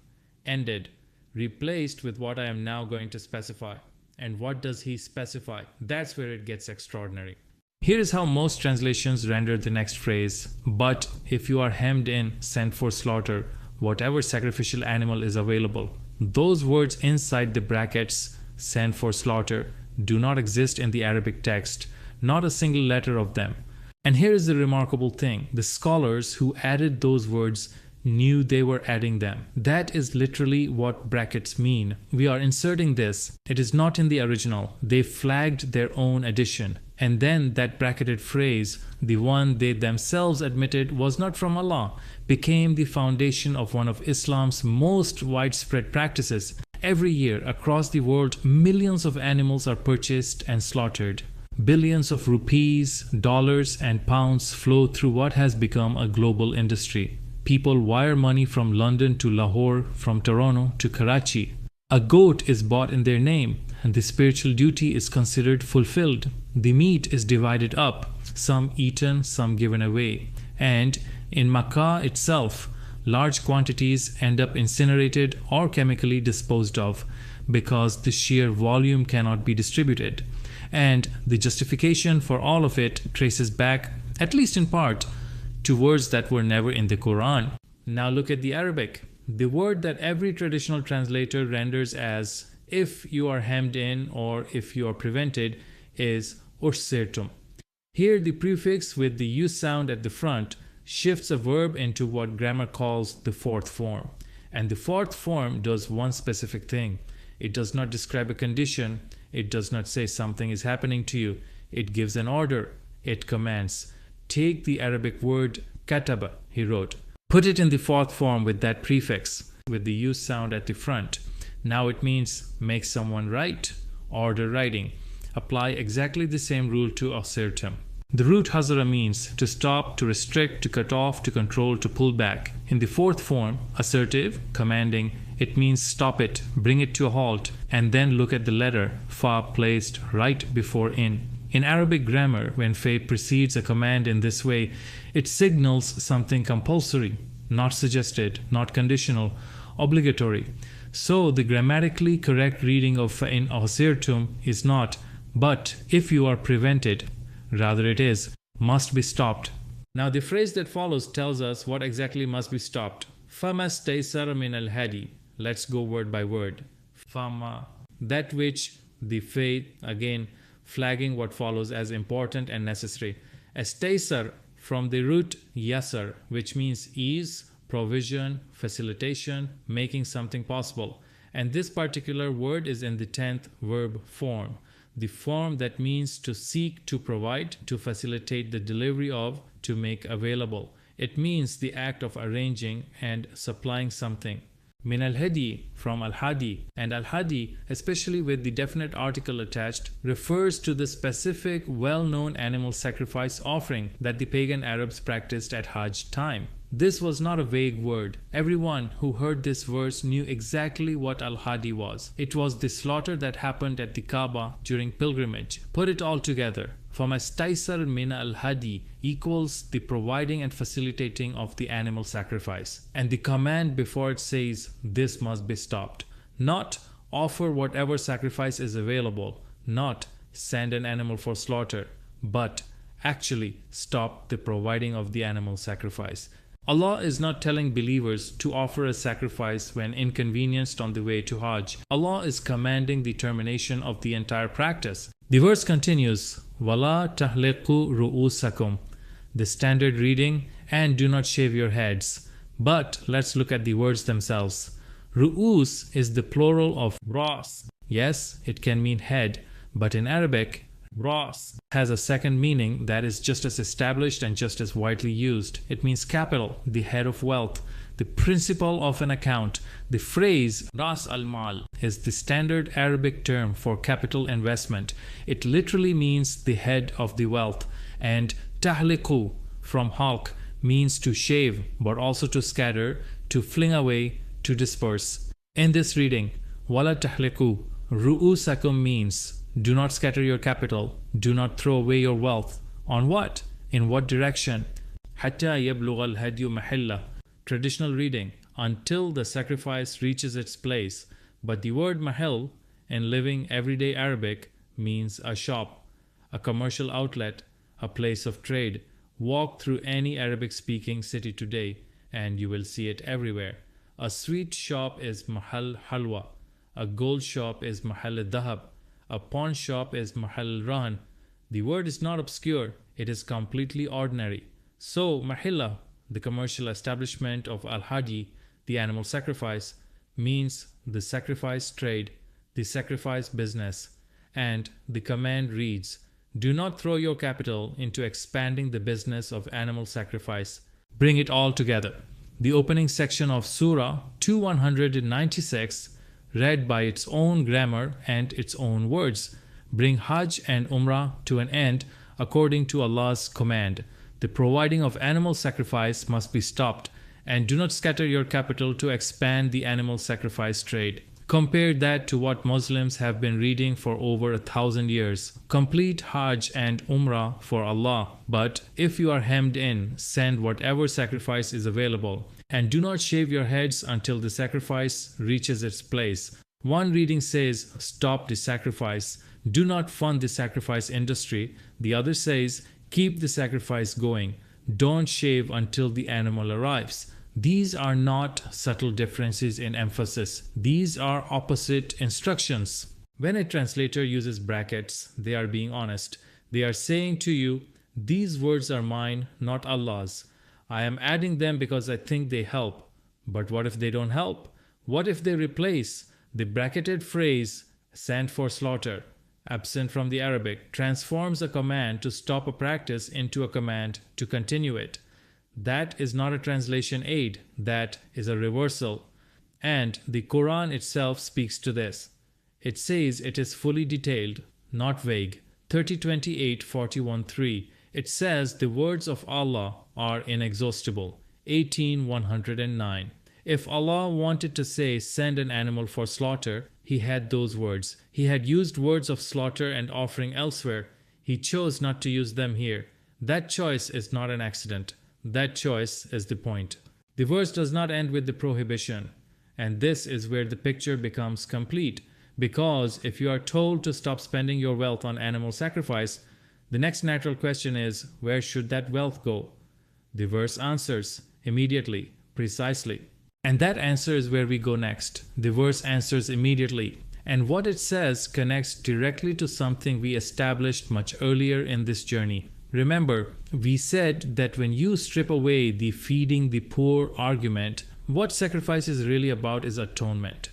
[SPEAKER 2] ended, replaced with what I am now going to specify. And what does he specify? That's where it gets extraordinary. Here is how most translations render the next phrase: but if you are hemmed in, sent for slaughter, whatever sacrificial animal is available. Those words inside the brackets, sent for slaughter, do not exist in the Arabic text, not a single letter of them. And here is the remarkable thing: the scholars who added those words knew they were adding them. That is literally what brackets mean. We are inserting this. It is not in the original. They flagged their own addition. And then that bracketed phrase, the one they themselves admitted was not from Allah, became the foundation of one of Islam's most widespread practices. Every year across the world, millions of animals are purchased and slaughtered. Billions of rupees, dollars, and pounds flow through what has become a global industry. People wire money from London to Lahore, from Toronto to Karachi. A goat is bought in their name, and the spiritual duty is considered fulfilled. The meat is divided up, some eaten, some given away. And in Makkah itself, large quantities end up incinerated or chemically disposed of because the sheer volume cannot be distributed. And the justification for all of it traces back, at least in part, to words that were never in the Quran. Now look at the Arabic. The word that every traditional translator renders as if you are hemmed in or if you are prevented is ursirtum. Here the prefix with the u sound at the front shifts a verb into what grammar calls the fourth form. And the fourth form does one specific thing. It does not describe a condition. It does not say something is happening to you. It gives an order. It commands. Take the Arabic word kataba, he wrote. Put it in the fourth form with that prefix, with the u sound at the front. Now it means make someone write, order writing. Apply exactly the same rule to asirtum. The root hazara means to stop, to restrict, to cut off, to control, to pull back. In the fourth form, assertive, commanding, it means stop it, bring it to a halt, and then look at the letter fa placed right before in. In Arabic grammar, when fa precedes a command in this way, it signals something compulsory, not suggested, not conditional, obligatory. So the grammatically correct reading of fa in asirtum is not, but if you are prevented, rather it is, must be stopped. Now the phrase that follows tells us what exactly must be stopped. Famas taysara min al-hadi. Let's go word by word. Fama, that which, the faith, again, flagging what follows as important and necessary. As taysar, from the root yasar, which means ease, provision, facilitation, making something possible. And this particular word is in the 10th verb form, the form that means to seek to provide, to facilitate the delivery of, to make available. It means the act of arranging and supplying something. Min al-hadi, from al-hadi, and al-hadi, especially with the definite article attached, refers to the specific well-known animal sacrifice offering that the pagan Arabs practiced at Hajj time. This was not a vague word. Everyone who heard this verse knew exactly what al-hadi was. It was the slaughter that happened at the Kaaba during pilgrimage. Put it all together. Famastaisar min al-hadi equals the providing and facilitating of the animal sacrifice. And the command before it says this must be stopped. Not offer whatever sacrifice is available. Not send an animal for slaughter. But actually stop the providing of the animal sacrifice. Allah is not telling believers to offer a sacrifice when inconvenienced on the way to Hajj. Allah is commanding the termination of the entire practice. The verse continues, وَلَا تَحْلِقُوا رُؤُوسَكُمْ, the standard reading, and do not shave your heads. But let's look at the words themselves. Ru'us is the plural of ras. Yes, it can mean head, but in Arabic, ras has a second meaning that is just as established and just as widely used. It means capital, the head of wealth, the principle of an account. The phrase ras al-mal is the standard Arabic term for capital investment. It literally means the head of the wealth. And tahliqu from halq means to shave, but also to scatter, to fling away, to disperse. In this reading, wala tahliqu, ru'usakum means do not scatter your capital. Do not throw away your wealth. On what? In what direction? حتى يبلغ الهدي محله. Traditional reading, until the sacrifice reaches its place. But the word mahal in living everyday Arabic means a shop, a commercial outlet, a place of trade. Walk through any Arabic-speaking city today and you will see it everywhere. A sweet shop is mahal halwa. A gold shop is mahal al-Dhahab. A pawn shop is mahal al-Rahan. The word is not obscure, it is completely ordinary. So, mahilla, the commercial establishment of al-Hadi, the animal sacrifice, means the sacrifice trade, the sacrifice business, and the command reads, do not throw your capital into expanding the business of animal sacrifice. Bring it all together. The opening section of Surah 296, read by its own grammar and its own words, bring Hajj and Umrah to an end according to Allah's command. The providing of animal sacrifice must be stopped, and do not scatter your capital to expand the animal sacrifice trade. Compare that to what Muslims have been reading for over 1,000 years. Complete Hajj and Umrah for Allah, but if you are hemmed in, send whatever sacrifice is available, and do not shave your heads until the sacrifice reaches its place. One reading says, stop the sacrifice, do not fund the sacrifice industry. The other says, keep the sacrifice going, don't shave until the animal arrives. These are not subtle differences in emphasis. These are opposite instructions. When a translator uses brackets, they are being honest. They are saying to you, these words are mine, not Allah's. I am adding them because I think they help. But what if they don't help? What if they replace? The bracketed phrase, sent for slaughter, absent from the Arabic, transforms a command to stop a practice into a command to continue it. That is not a translation aid, that is a reversal. And the Quran itself speaks to this. It says it is fully detailed, not vague. 30:28-41:3. It says the words of Allah are inexhaustible. 18:109. If Allah wanted to say send an animal for slaughter, He had those words. He had used words of slaughter and offering elsewhere. He chose not to use them here. That choice is not an accident. That choice is the point. The verse does not end with the prohibition, and this is where the picture becomes complete, because if you are told to stop spending your wealth on animal sacrifice, the next natural question is, where should that wealth go? The verse answers immediately, precisely. And that answer is where we go next. The verse answers immediately, and what it says connects directly to something we established much earlier in this journey. Remember, we said that when you strip away the feeding the poor argument, what sacrifice is really about is atonement.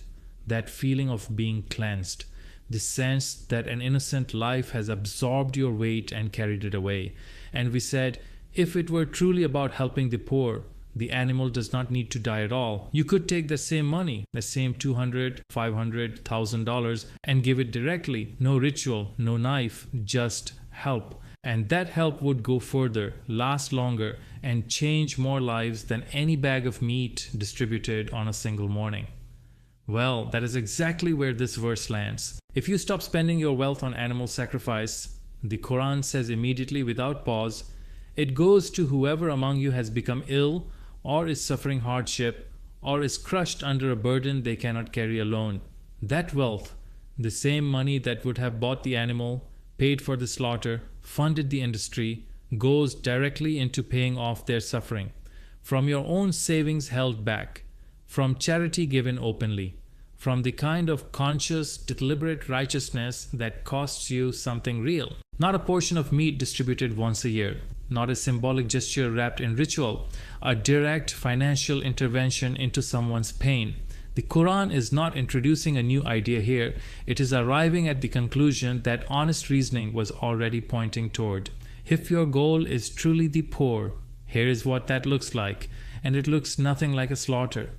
[SPEAKER 2] That feeling of being cleansed. The sense that an innocent life has absorbed your weight and carried it away. And we said, if it were truly about helping the poor, the animal does not need to die at all. You could take the same money, the same $200, $500, $1,000 and give it directly. No ritual, no knife, just help. And that help would go further, last longer, and change more lives than any bag of meat distributed on a single morning. Well, that is exactly where this verse lands. If you stop spending your wealth on animal sacrifice, the Quran says immediately without pause, it goes to whoever among you has become ill, or is suffering hardship, or is crushed under a burden they cannot carry alone. That wealth, the same money that would have bought the animal, paid for the slaughter, funded the industry, goes directly into paying off their suffering, from your own savings held back, from charity given openly, from the kind of conscious, deliberate righteousness that costs you something real. Not a portion of meat distributed once a year, not a symbolic gesture wrapped in ritual, a direct financial intervention into someone's pain. The Quran is not introducing a new idea here, it is arriving at the conclusion that honest reasoning was already pointing toward. If your goal is truly the poor, here is what that looks like, and it looks nothing like a slaughter.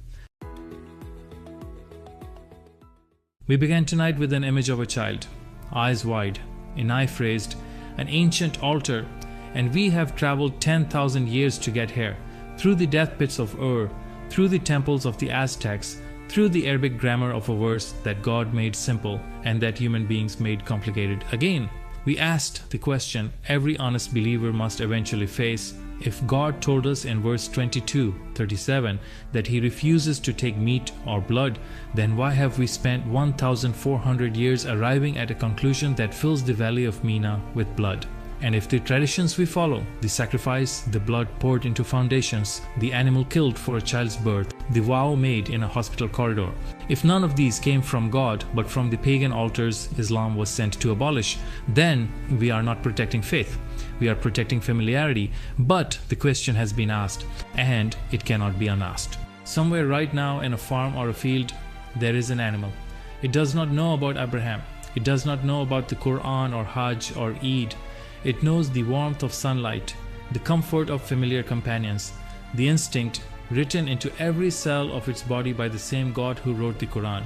[SPEAKER 2] We began tonight with an image of a child, eyes wide, a knife raised, an ancient altar, and we have traveled 10,000 years to get here, through the death pits of Ur, through the temples of the Aztecs, through the Arabic grammar of a verse that God made simple and that human beings made complicated again. We asked the question every honest believer must eventually face, If God told us in verse 22:37 that He refuses to take meat or blood, then why have we spent 1,400 years arriving at a conclusion that fills the valley of Mina with blood? And if the traditions we follow, the sacrifice, the blood poured into foundations, the animal killed for a child's birth, the vow made in a hospital corridor, if none of these came from God but from the pagan altars Islam was sent to abolish, then we are not protecting faith. We are protecting familiarity. But the question has been asked, and it cannot be unasked. Somewhere right now in a farm or a field, there is an animal. It does not know about Abraham. It does not know about the Quran or Hajj or Eid. It knows the warmth of sunlight, the comfort of familiar companions, the instinct written into every cell of its body by the same God who wrote the Quran,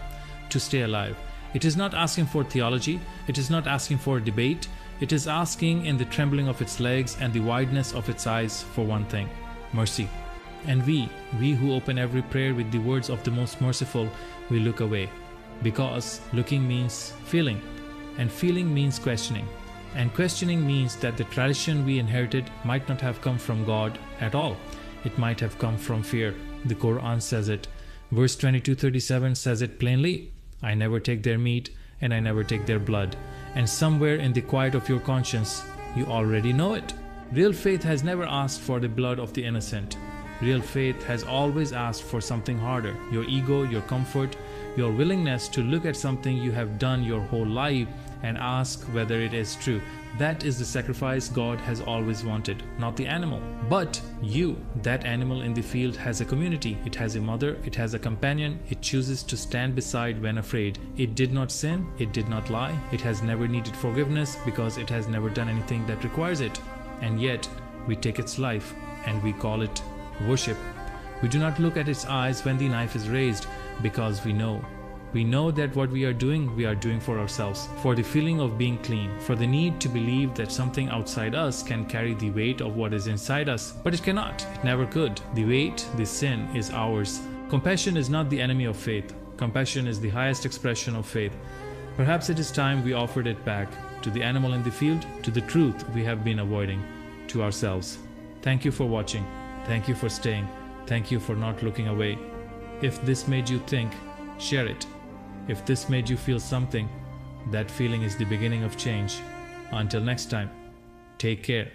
[SPEAKER 2] to stay alive. It is not asking for theology. It is not asking for debate. It is asking in the trembling of its legs and the wideness of its eyes for one thing: mercy. And we who open every prayer with the words of the most merciful, we look away. Because looking means feeling, and feeling means questioning. And questioning means that the tradition we inherited might not have come from God at all. It might have come from fear. The Quran says it. Verse 22:37 says it plainly. I never take their meat and I never take their blood. And somewhere in the quiet of your conscience, you already know it. Real faith has never asked for the blood of the innocent. Real faith has always asked for something harder: your ego, your comfort, your willingness to look at something you have done your whole life and ask whether it is true. That is the sacrifice God has always wanted, not the animal. But you, that animal in the field, has a community. It has a mother, it has a companion, it chooses to stand beside when afraid. It did not sin, it did not lie, it has never needed forgiveness because it has never done anything that requires it. And yet, we take its life and we call it worship. We do not look at its eyes when the knife is raised because we know. We know that what we are doing for ourselves, for the feeling of being clean, for the need to believe that something outside us can carry the weight of what is inside us. But it cannot, it never could. The weight, the sin is ours. Compassion is not the enemy of faith. Compassion is the highest expression of faith. Perhaps it is time we offered it back to the animal in the field, to the truth we have been avoiding, to ourselves. Thank you for watching. Thank you for staying. Thank you for not looking away. If this made you think, share it. If this made you feel something, that feeling is the beginning of change. Until next time, take care.